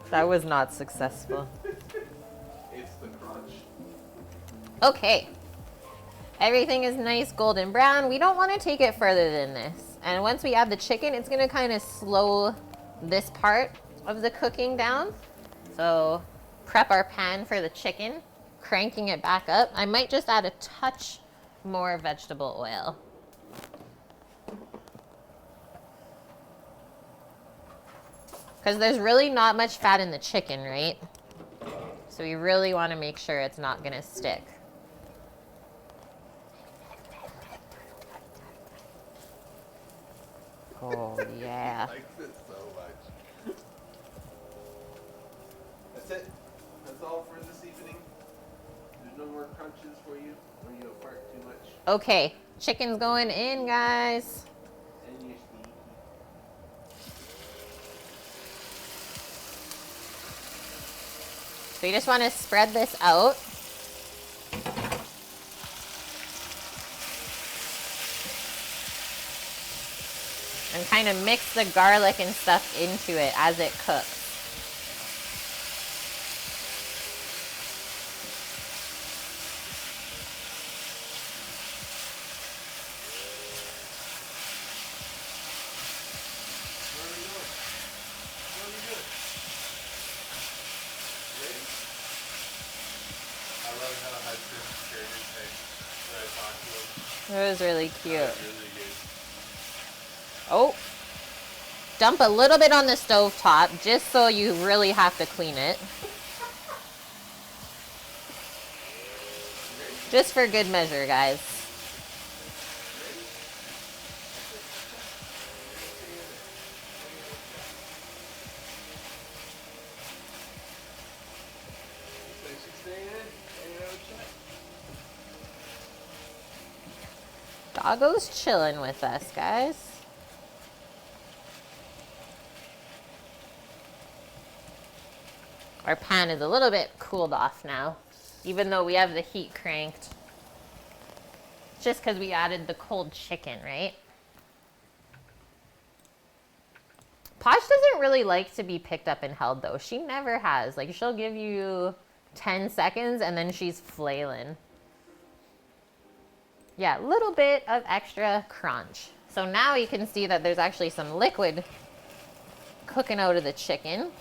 That was not successful. It's the crunch. Okay. Everything is nice golden brown. We don't want to take it further than this. And once we add the chicken, it's going to kind of slow this part of the cooking down. So prep our pan for the chicken, cranking it back up. I might just add a touch more vegetable oil. Because there's really not much fat in the chicken, right? So we really want to make sure it's not going to stick. Oh, yeah. He likes it so much. That's it. That's all for this evening. There's no more crunches for you when you fart too much. Okay, chicken's going in, guys. And you speak. So you just want to spread this out. And kind of mix the garlic and stuff into it as it cooks. Where are we going? What are we doing? Ready? I love how Hudson shared his face when I talked to him. It was really cute. That was really good. Oh, dump a little bit on the stove top just so you really have to clean it. Just for good measure, guys. So she's staying in, hanging out with Chuck. Doggo's chilling with us, guys. Our pan is a little bit cooled off now, even though we have the heat cranked. Just because we added the cold chicken, right? Posh doesn't really like to be picked up and held, though. She never has. Like, she'll give you 10 seconds, and then she's flailing. Yeah, a little bit of extra crunch. So now you can see that there's actually some liquid cooking out of the chicken.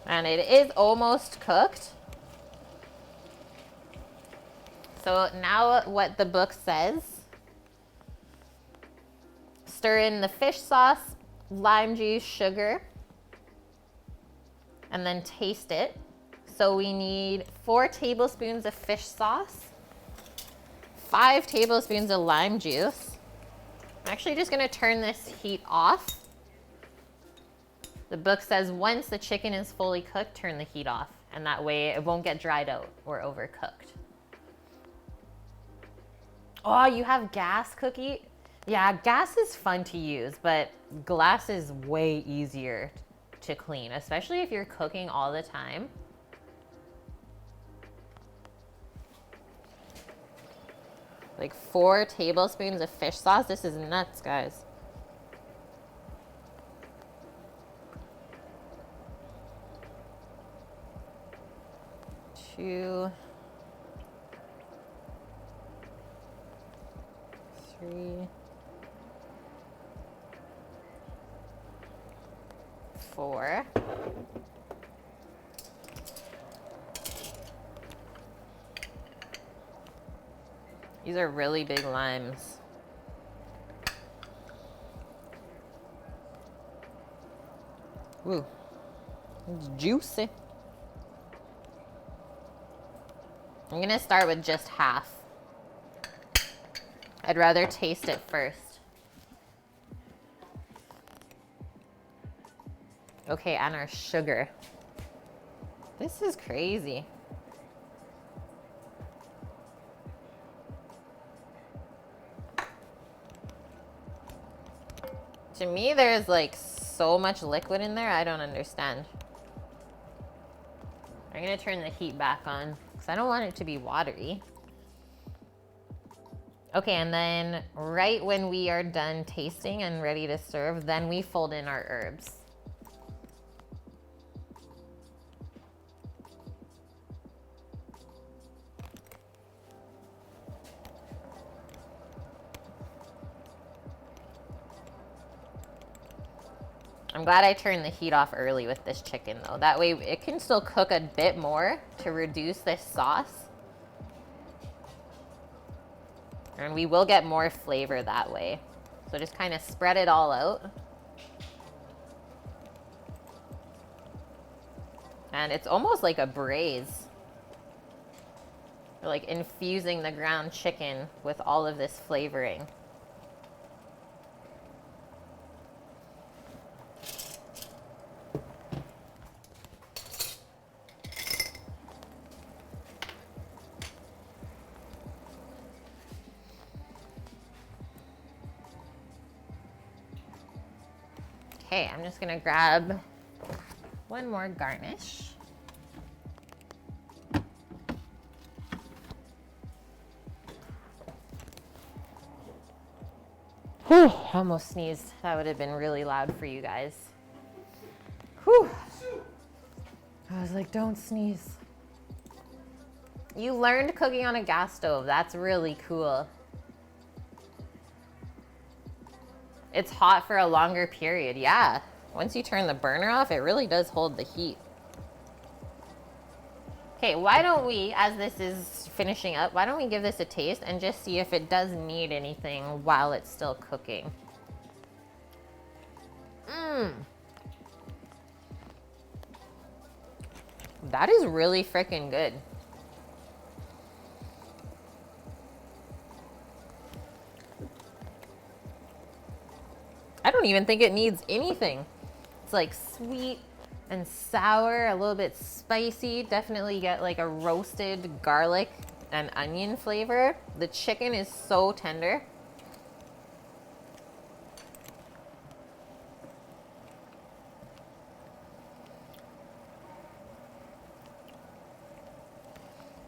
And it is almost cooked. So now what the book says, stir in the fish sauce, lime juice, sugar, and then taste it. So we need 4 tablespoons of fish sauce, 5 tablespoons of lime juice. I'm actually just gonna turn this heat off. The book says once the chicken is fully cooked, turn the heat off, and that way it won't get dried out or overcooked. Oh, you have gas cookie? Yeah, gas is fun to use, but glass is way easier to clean, especially if you're cooking all the time. Like 4 tablespoons of fish sauce. This is nuts, guys. 2, 3, 4. These are really big limes. Ooh, it's juicy. I'm gonna start with just half. I'd rather taste it first. Okay, and our sugar. This is crazy. To me, there's like so much liquid in there, I don't understand. I'm gonna turn the heat back on because I don't want it to be watery. Okay, and then right when we are done tasting and ready to serve, then we fold in our herbs. I'm glad I turned the heat off early with this chicken though. That way it can still cook a bit more to reduce this sauce. And we will get more flavor that way. So just kind of spread it all out. And it's almost like a braise. We're like infusing the ground chicken with all of this flavoring. Okay, I'm just gonna grab one more garnish. Whew, almost sneezed. That would have been really loud for you guys. Whew. I was like, don't sneeze. You learned cooking on a gas stove. That's really cool. It's hot for a longer period, yeah. Once you turn the burner off, it really does hold the heat. Okay, why don't we, as this is finishing up, why don't we give this a taste and just see if it does need anything while it's still cooking. That is really freaking good. I don't even think it needs anything. It's like sweet and sour, a little bit spicy. Definitely get like a roasted garlic and onion flavor. The chicken is so tender.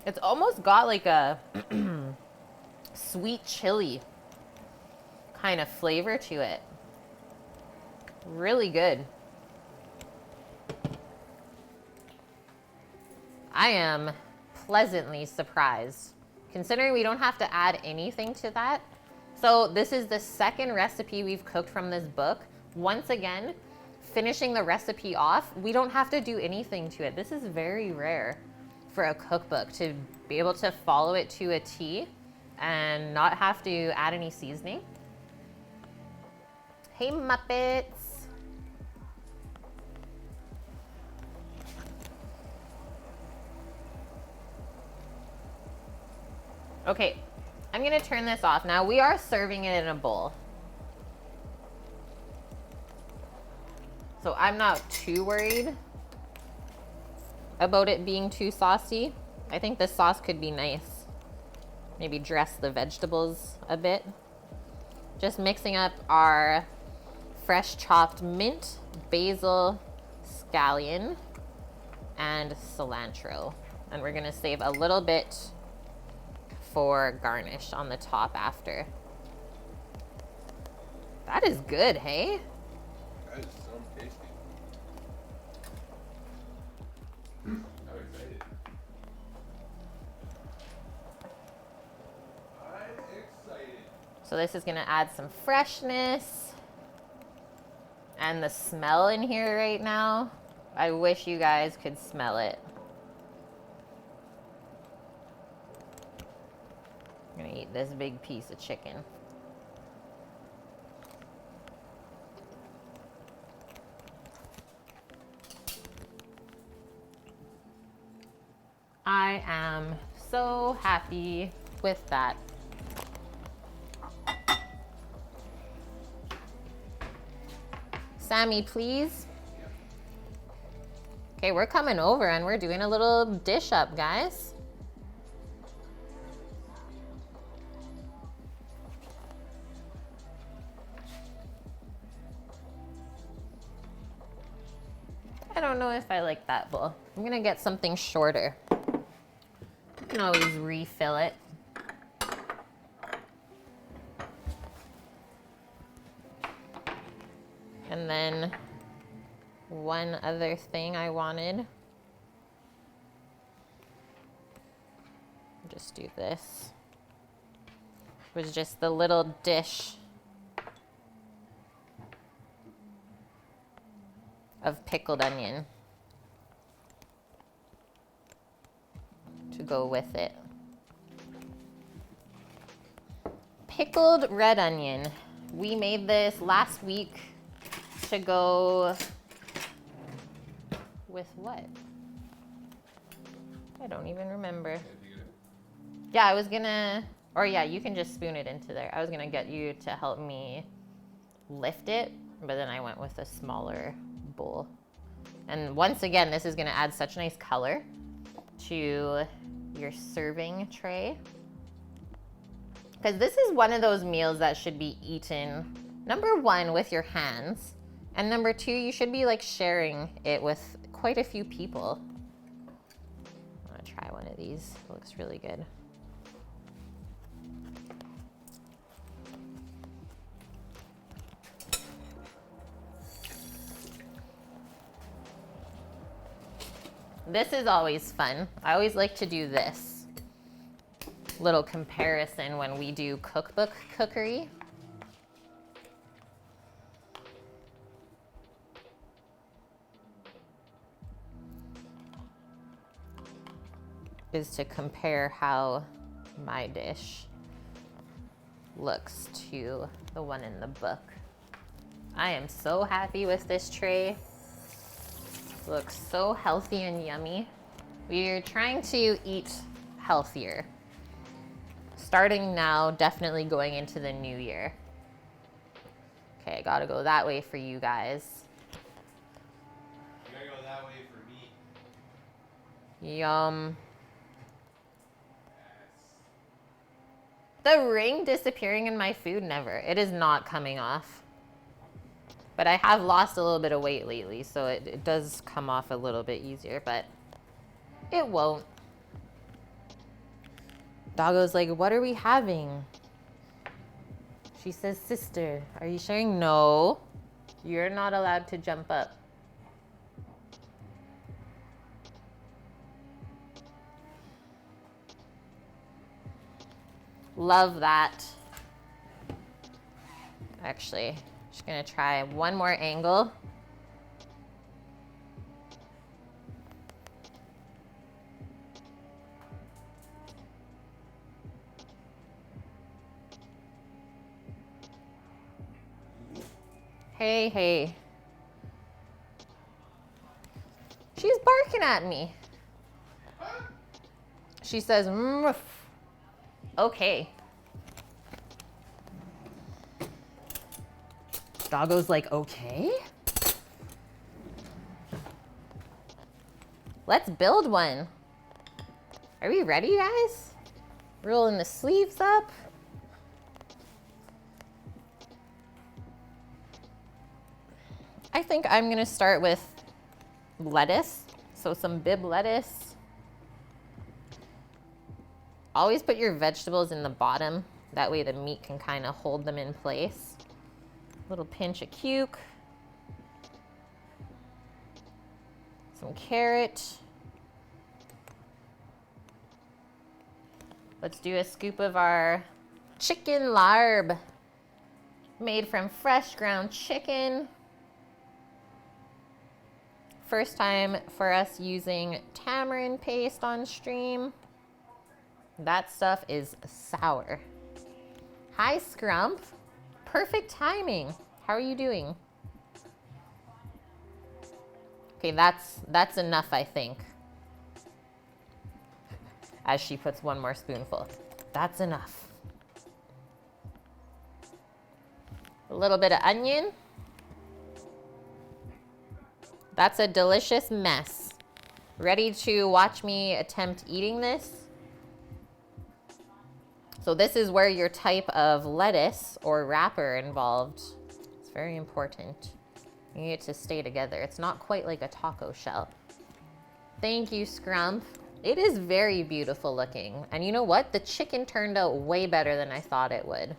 It's almost got like a sweet chili kind of flavor to it. Really good. I am pleasantly surprised, considering we don't have to add anything to that. So this is the second recipe we've cooked from this book. Once again, finishing the recipe off, we don't have to do anything to it. This is very rare for a cookbook to be able to follow it to a T and not have to add any seasoning. Hey, Muppets. Okay, I'm gonna turn this off. Now we are serving it in a bowl. So I'm not too worried about it being too saucy. I think the sauce could be nice. Maybe dress the vegetables a bit. Just mixing up our fresh chopped mint, basil, scallion, and cilantro. And we're gonna save a little bit for garnish on the top after. That is good, hey? That is so tasty. I'm excited. So this is gonna add some freshness. And the smell in here right now, I wish you guys could smell it. I'm gonna eat this big piece of chicken. I am so happy with that. Sammy, please. Okay, we're coming over and we're doing a little dish up, guys. I don't know if I like that bowl. I'm gonna get something shorter. You can always refill it. And then one other thing I wanted. Just do this. Was just the little dish of pickled onion to go with it. Pickled red onion. We made this last week to go with what? I don't even remember. Yeah, I was gonna, or yeah, you can just spoon it into there. I was gonna get you to help me lift it, but then I went with a smaller bowl. And once again, this is gonna add such nice color to your serving tray. Because this is one of those meals that should be eaten, number one, with your hands. And number two, you should be like sharing it with quite a few people. I'm gonna try one of these. It looks really good. This is always fun. I always like to do this little comparison when we do cookbook cookery. Is to compare how my dish looks to the one in the book. I am so happy with this tray. Looks so healthy and yummy. We're trying to eat healthier. Starting now, definitely going into the new year. Okay, I gotta go that way for you guys. You gotta go that way for me. Yum. The ring disappearing in my food, never. It is not coming off. But I have lost a little bit of weight lately, so it does come off a little bit easier, but it won't. Doggo's like, what are we having? She says, sister, are you sharing? No, you're not allowed to jump up. Love that. Actually, just gonna try one more angle. Hey, hey. She's barking at me. She says, "Mmm." Okay. Doggo's like, okay. Let's build one. Are we ready, guys? Rolling the sleeves up. I think I'm gonna start with lettuce. So some bib lettuce. Always put your vegetables in the bottom. That way the meat can kind of hold them in place. Little pinch of cuke. Some carrot. Let's do a scoop of our chicken larb made from fresh ground chicken. First time for us using tamarind paste on stream. That stuff is sour. Hi, Scrump. Perfect timing. How are you doing? Okay, that's enough, I think. As she puts one more spoonful. That's enough. A little bit of onion. That's a delicious mess. Ready to watch me attempt eating this? So this is where your type of lettuce or wrapper involved. It's very important. You need it to stay together. It's not quite like a taco shell. Thank you, Scrump. It is very beautiful looking. And you know what? The chicken turned out way better than I thought it would.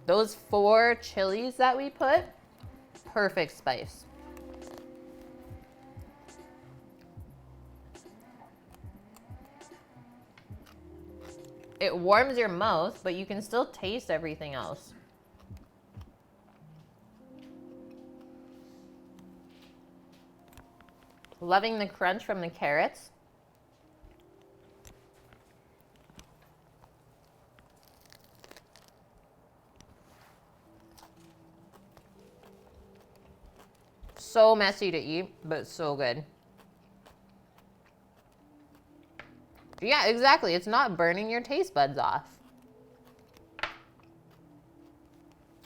Those 4 chilies that we put, perfect spice. It warms your mouth, but you can still taste everything else. Loving the crunch from the carrots. So messy to eat, but so good. Yeah, exactly. It's not burning your taste buds off.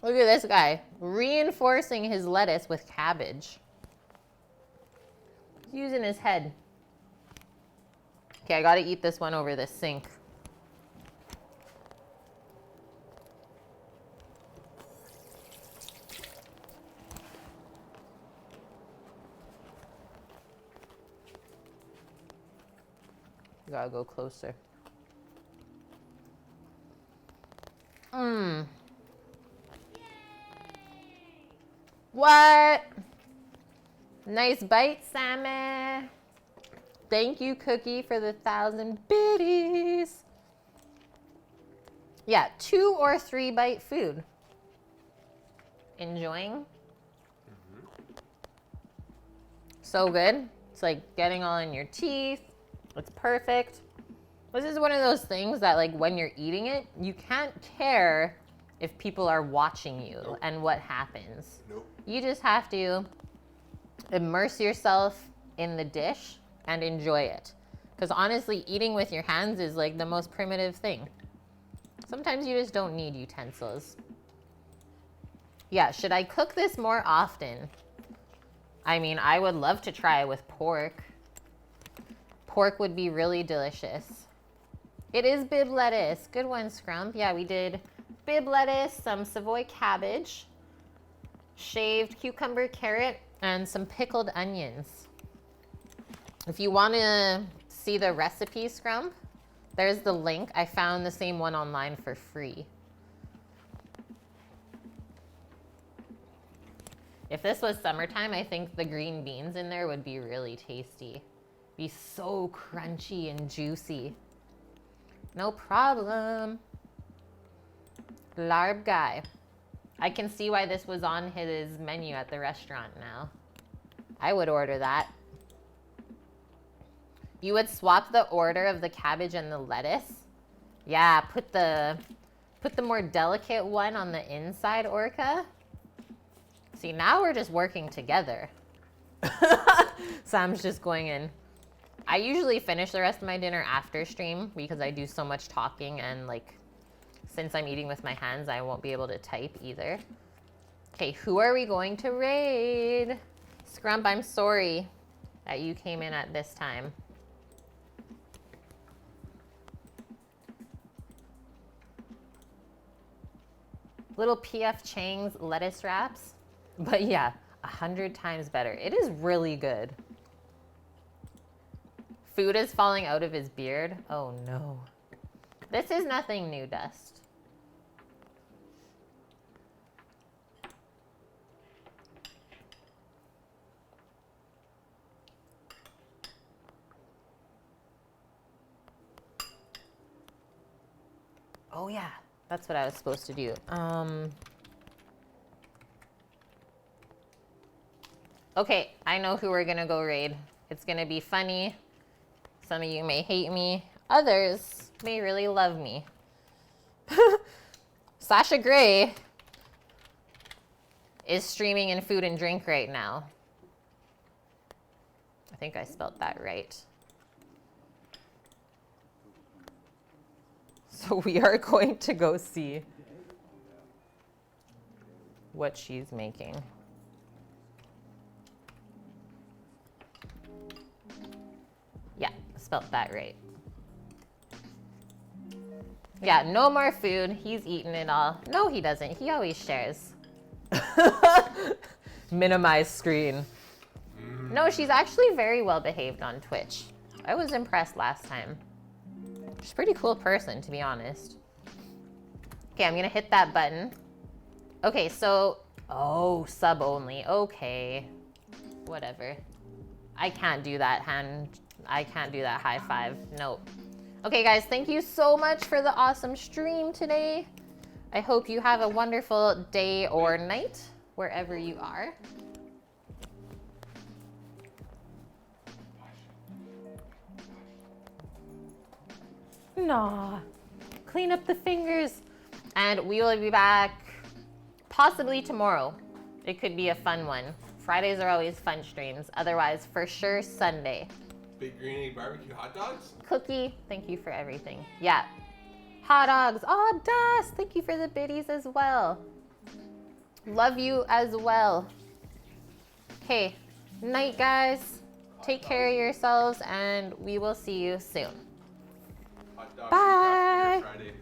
Look at this guy, reinforcing his lettuce with cabbage. He's using his head. Okay, I gotta eat this one over the sink. Gotta go closer. What? Nice bite, Sammy. Thank you, Cookie, for the 1,000 biddies. Yeah, 2 or 3 bite food. Enjoying? So good. It's like getting all in your teeth. It's perfect. This is one of those things that, like, when you're eating it, you can't care if people are watching you and what happens. You just have to immerse yourself in the dish and enjoy it. Because honestly, eating with your hands is like the most primitive thing. Sometimes you just don't need utensils. Yeah, should I cook this more often? I mean, I would love to try it with pork. Pork would be really delicious. It is bib lettuce. Good one, Scrump. Yeah, we did bib lettuce, some Savoy cabbage, shaved cucumber, carrot, and some pickled onions. If you want to see the recipe, Scrump, there's the link. I found the same one online for free. If this was summertime, I think the green beans in there would be really tasty. Be so crunchy and juicy. No problem. Larb guy. I can see why this was on his menu at the restaurant now. I would order that. You would swap the order of the cabbage and the lettuce? Yeah, put the more delicate one on the inside, Orca. See, now we're just working together. Sam's just going in. I usually finish the rest of my dinner after stream because I do so much talking, and like, since I'm eating with my hands, I won't be able to type either. Okay, who are we going to raid? Scrump, I'm sorry that you came in at this time. Little P.F. Chang's lettuce wraps. But yeah, 100 times better. It is really good. Food is falling out of his beard. Oh no. This is nothing new, Dust. Oh yeah, that's what I was supposed to do. Okay, I know who we're gonna go raid. It's gonna be funny. Some of you may hate me. Others may really love me. Sasha Grey is streaming in Food and Drink right now. I think I spelled that right. So we are going to go see what she's making. Yeah, spelled that right. Yeah, no more food. He's eating it all. No, he doesn't. He always shares. Minimize screen. No, she's actually very well behaved on Twitch. I was impressed last time. She's a pretty cool person, to be honest. Okay, I'm gonna hit that button. Okay, so, oh, sub only. Okay, whatever. I can't do that I can't do that high five. Nope. Okay, guys, thank you so much for the awesome stream today. I hope you have a wonderful day or night, wherever you are. Nah, clean up the fingers. And we will be back possibly tomorrow. It could be a fun one. Fridays are always fun streams. Otherwise, for sure, Sunday. Big green egg barbecue hot dogs? Cookie, thank you for everything. Yeah. Hot dogs. Oh, Dust, thank you for the biddies as well. Love you as well. Okay, night, guys. Take care of yourselves, and we will see you soon. Hot dogs Bye. Friday.